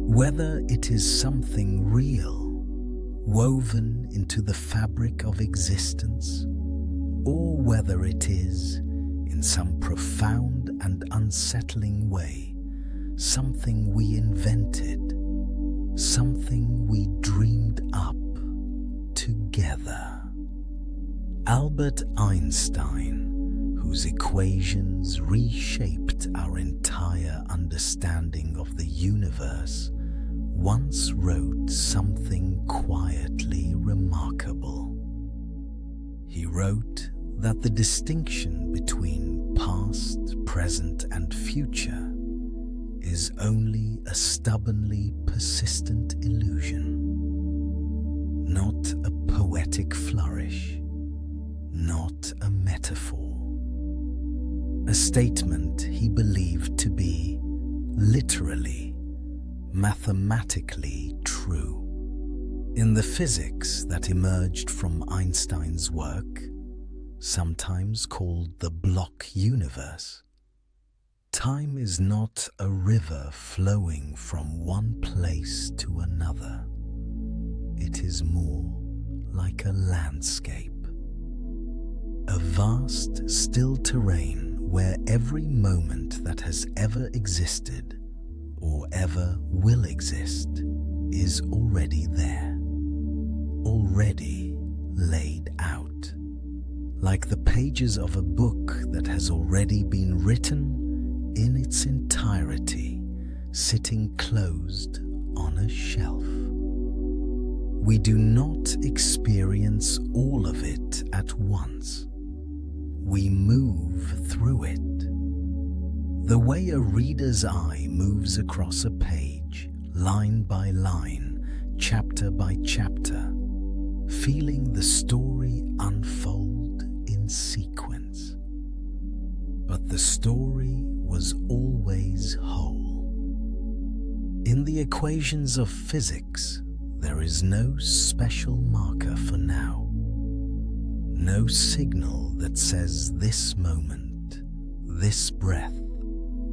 Whether it is something real, woven into the fabric of existence, or whether it is, in some profound and unsettling way, something we invented, something we dreamed up together. Albert Einstein, whose equations reshaped our entire understanding of the universe, once wrote something quietly remarkable. He wrote that the distinction between past, present, and future is only a stubbornly persistent illusion, not a poetic flourish, not a metaphor. A statement he believed to be literally, mathematically true. In the physics that emerged from Einstein's work, sometimes called the block universe. Time is not a river flowing from one place to another. It is more like a landscape. A vast, still terrain where every moment that has ever existed or ever will exist is already there, already laid out, like the pages of a book that has already been written in its entirety, sitting closed on a shelf. We do not experience all of it at once. We move through it. The way a reader's eye moves across a page, line by line, chapter by chapter, feeling the story unfold in sequence. But the story was always whole. In the equations of physics, there is no special marker for now. No signal that says this moment, this breath,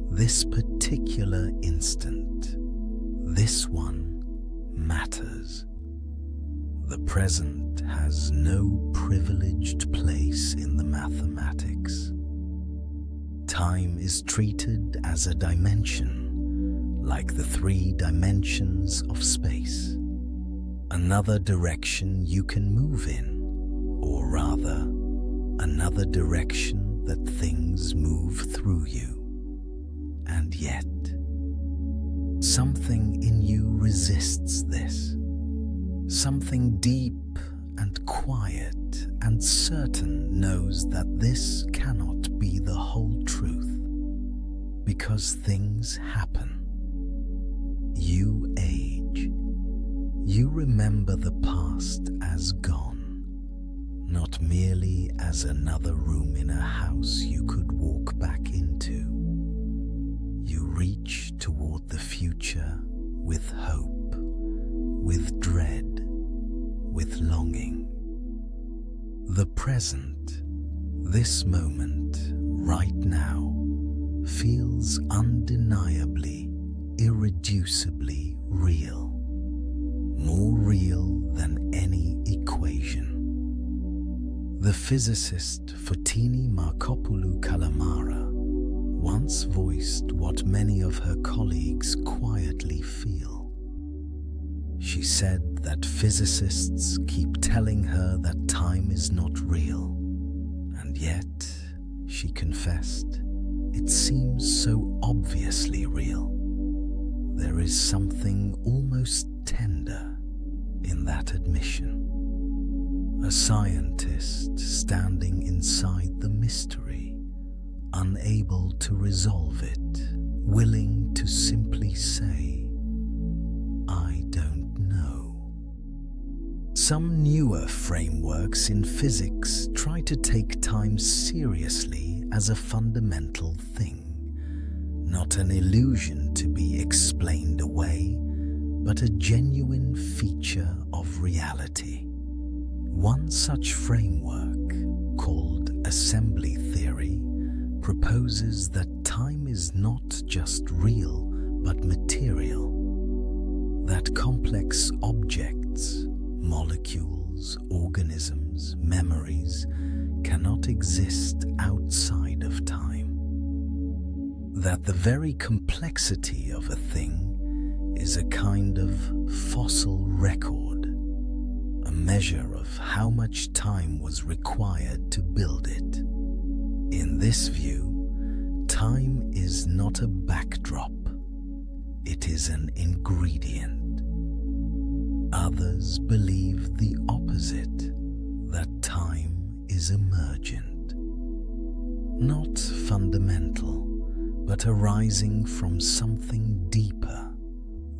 this particular instant, this one matters. The present has no privileged place in the mathematics. Time is treated as a dimension, like the 3 dimensions of space. Another direction you can move in, or rather, another direction that things move through you. And yet, something in you resists this. Something deep and quiet and certain knows that this cannot be the whole truth, because things happen. You age. You remember the past as gone, not merely as another room in a house you could walk back into. You reach toward the future with hope, with dread, with longing. The present, this moment, right now, feels undeniably, irreducibly real. More real than any equation. The physicist Fotini Markopoulou Kalamara once voiced what many of her colleagues quietly feel. She said that physicists keep telling her that time is not real, and yet, she confessed, it seems so obviously real. There is something almost tender in that admission. A scientist standing inside the mystery, unable to resolve it, willing to simply say, I don't know. Some newer frameworks in physics try to take time seriously as a fundamental thing, not an illusion to be explained away, but a genuine feature of reality. One such framework, called assembly theory, proposes that time is not just real, but material. That complex objects, molecules, organisms, memories, cannot exist outside of time. That the very complexity of a thing is a kind of fossil record, a measure of how much time was required to build it. In this view, time is not a backdrop, it is an ingredient. Others believe the opposite, that time is emergent, not fundamental, but arising from something deeper.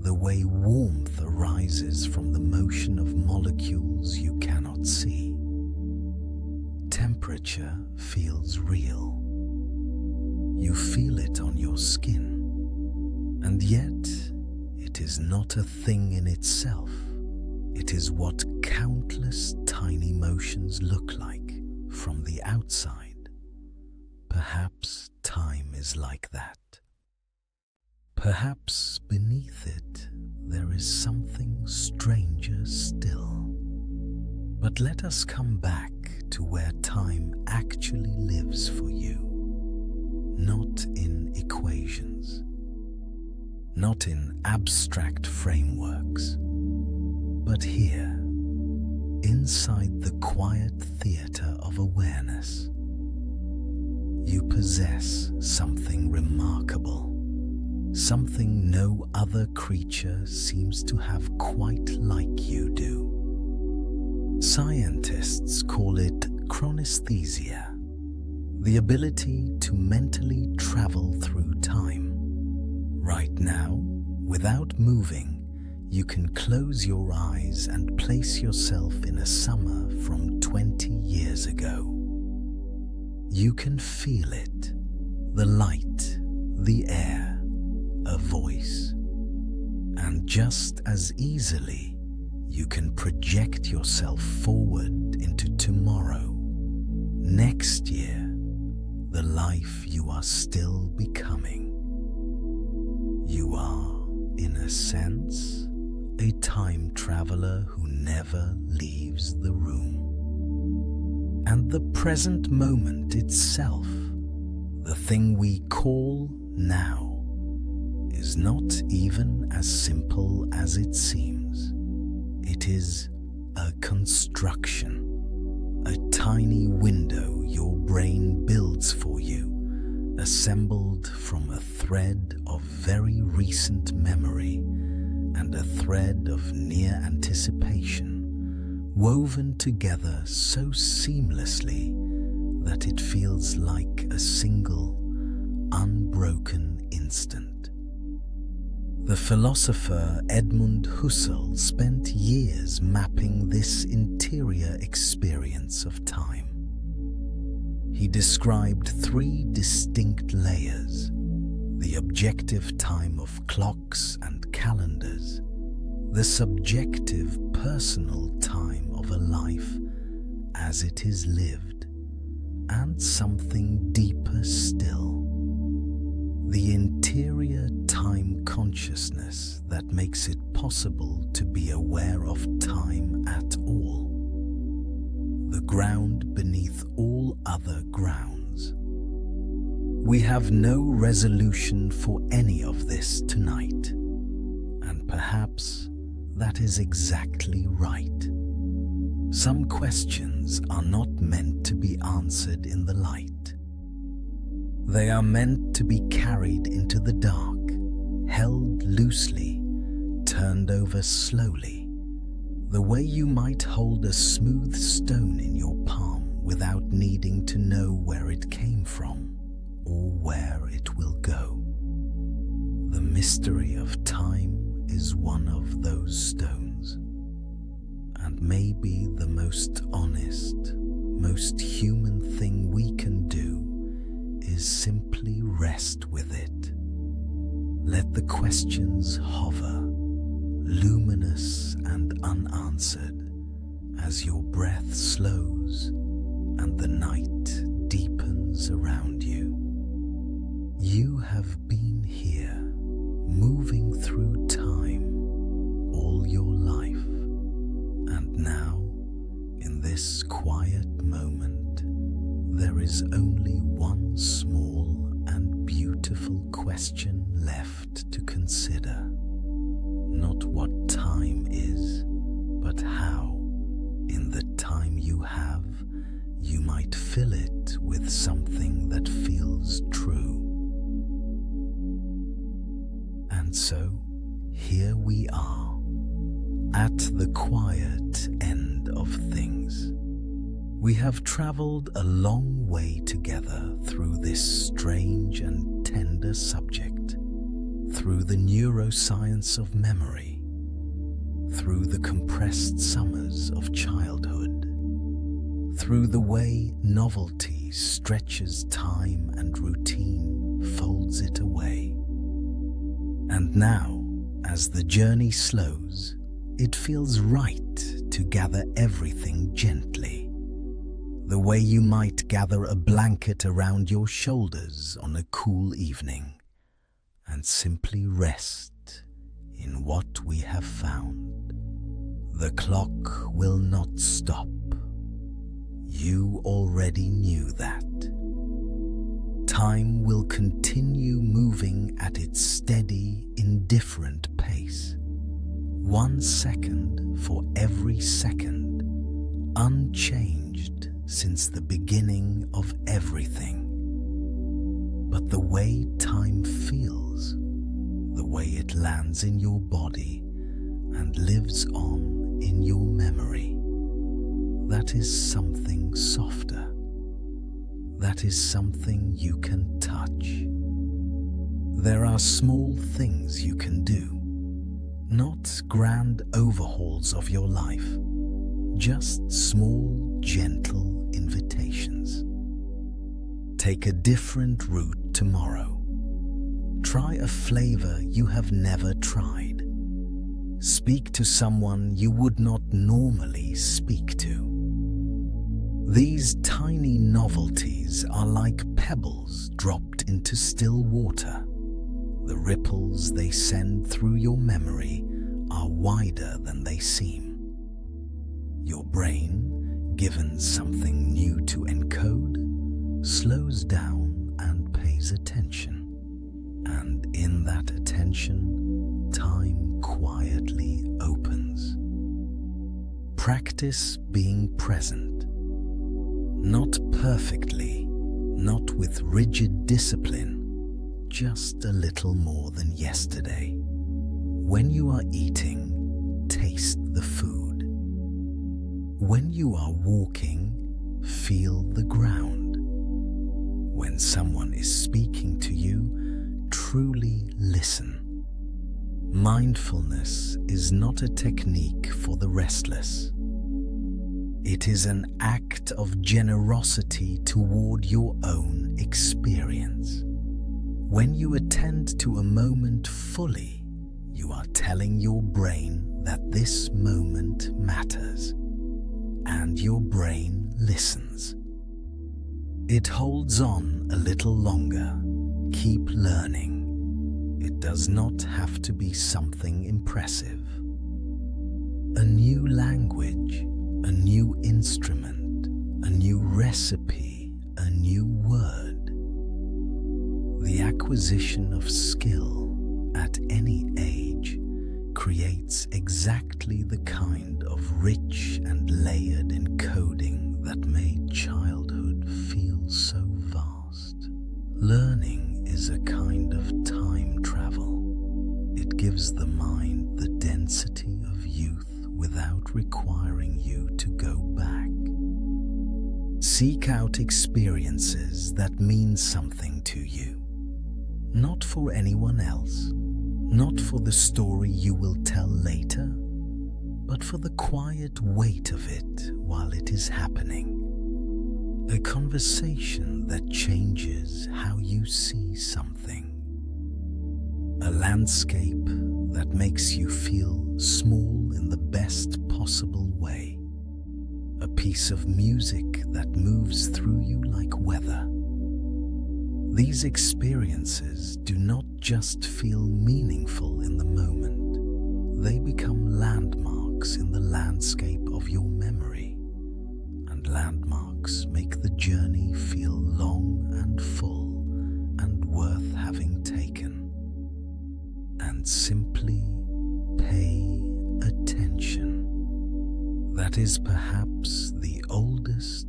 The way warmth arises from the motion of molecules you cannot see. Temperature feels real. You feel it on your skin, and yet it is not a thing in itself. It is what countless tiny motions look like from the outside, perhaps time is like that. Perhaps beneath it there is something stranger still. But let us come back to where time actually lives for you, not in equations, not in abstract frameworks, but here, inside the quiet theater of awareness. You possess something remarkable, something no other creature seems to have quite like you do. Scientists call it chronesthesia, the ability to mentally travel through time. Right now, without moving, you can close your eyes and place yourself in a summer from 20 years ago. You can feel it, the light, the air, a voice. And just as easily, you can project yourself forward into tomorrow, next year, the life you are still becoming. You are, in a sense, a time traveler who never leaves the room. And the present moment itself, the thing we call now, is not even as simple as it seems. It is a construction, a tiny window your brain builds for you, assembled from a thread of very recent memory and a thread of near anticipation, woven together so seamlessly that it feels like a single, unbroken instant. The philosopher Edmund Husserl spent years mapping this interior experience of time. He described 3 distinct layers: the objective time of clocks and calendars, the subjective personal time of a life as it is lived, and something deeper still, the interior time consciousness that makes it possible to be aware of time at all, the ground beneath all other grounds. We have no resolution for any of this tonight, and perhaps that is exactly right. Some questions are not meant to be answered in the light. They are meant to be carried into the dark, held loosely, turned over slowly, the way you might hold a smooth stone in your palm without needing to know where it came from or where it will go. The mystery of time is one of those stones, and maybe the most honest, most human thing we can do is simply rest with it. Let the questions hover, luminous and unanswered, as your breath slows and the night deepens around you. You have been here, moving through time all your life, and now, in this quiet moment, there is only one small and beautiful question left to consider. Not what time is, but how, in the time you have, you might fill it with something that feels true. And so, here we are, at the quiet end of things. We have traveled a long way together through this strange and tender subject, through the neuroscience of memory, through the compressed summers of childhood, through the way novelty stretches time and routine folds it away. And now, as the journey slows, it feels right to gather everything gently. the way you might gather a blanket around your shoulders on a cool evening and simply rest in what we have found. The clock will not stop. You already knew that. Time will continue moving at its steady, indifferent pace. 1 second for every second, unchanged since the beginning of everything. But the way time feels, the way it lands in your body and lives on in your memory, that is something softer. That is something you can touch. There are small things you can do, not grand overhauls of your life, just small, gentle invitations. Take a different route tomorrow. Try a flavor you have never tried. Speak to someone you would not normally speak to. These tiny novelties are like pebbles dropped into still water. The ripples they send through your memory are wider than they seem. Your brain, given something new to encode, slows down and pays attention. And in that attention, time quietly opens. Practice being present. Not perfectly, not with rigid discipline, just a little more than yesterday. When you are eating, taste the food. When you are walking, feel the ground. When someone is speaking to you, truly listen. Mindfulness is not a technique for the restless. It is an act of generosity toward your own experience. When you attend to a moment fully, you are telling your brain that this moment matters, and your brain listens. It holds on a little longer. Keep learning. It does not have to be something impressive. A new language, a new instrument, a new recipe, a new word. The acquisition of skill at any age creates exactly the kind of rich and layered encoding that made childhood feel so vast. Learning is a kind of time travel. It gives the mind the density of youth without requiring you to go back. Seek out experiences that mean something to you. Not for anyone else, not for the story you will tell later, but for the quiet weight of it while it is happening. A conversation that changes how you see something. A landscape that makes you feel small in the best possible way. A piece of music that moves through you like weather. These experiences do not just feel meaningful in the moment. They become landmarks in the landscape of your memory. And landmarks make the journey feel long and full and worth having taken. And simply pay attention. That is perhaps the oldest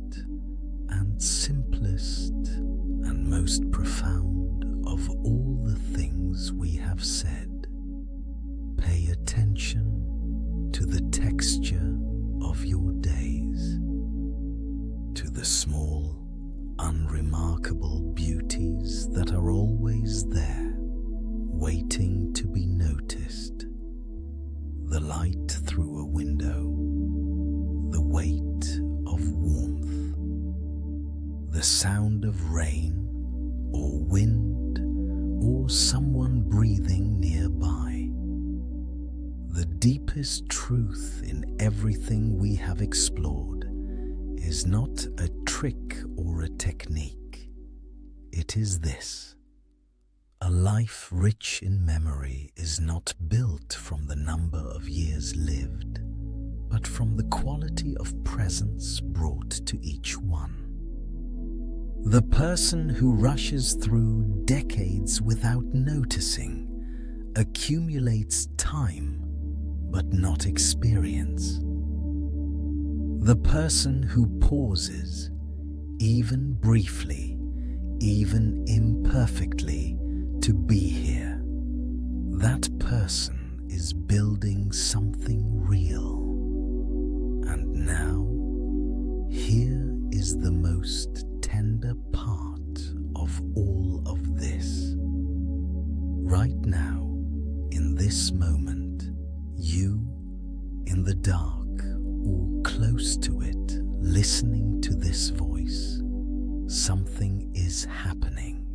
and simplest and most profound of all the things we have said. Pay attention to the texture of your days, to the small, unremarkable beauties that are always there, waiting to be noticed. The light through a window, the weight of warmth, the sound of rain or wind or someone breathing nearby. The deepest truth in everything we have explored is is not a trick or a technique. It is this. A life rich in memory is not built from the number of years lived, but from the quality of presence brought to each one. The person who rushes through decades without noticing accumulates time but not experience. The person who pauses, even briefly, even imperfectly, to be here, that person is building something real. And now, here is the most tender part of all of this. Right now, in this moment, you, in the dark or close to it, listening to this voice, something is happening.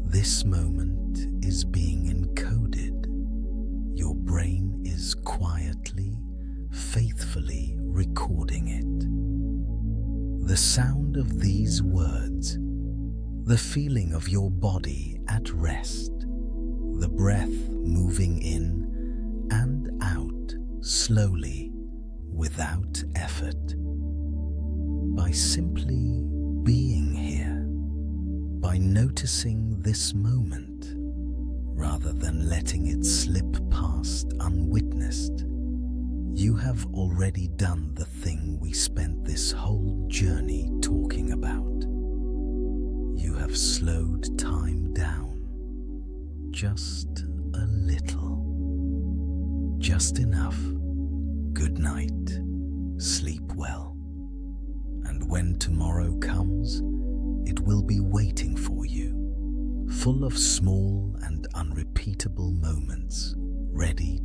This moment is being encoded. Your brain is quietly, faithfully recording it. The sound of these words, the feeling of your body at rest, the breath moving in and out slowly, without effort. By simply being here, by noticing this moment, rather than letting it slip past unwitnessed, you have already done the thing we spent this whole journey talking about. You have slowed time down, just a little, just enough. Good night, sleep well, and when tomorrow comes, it will be waiting for you, full of small and unrepeatable moments, ready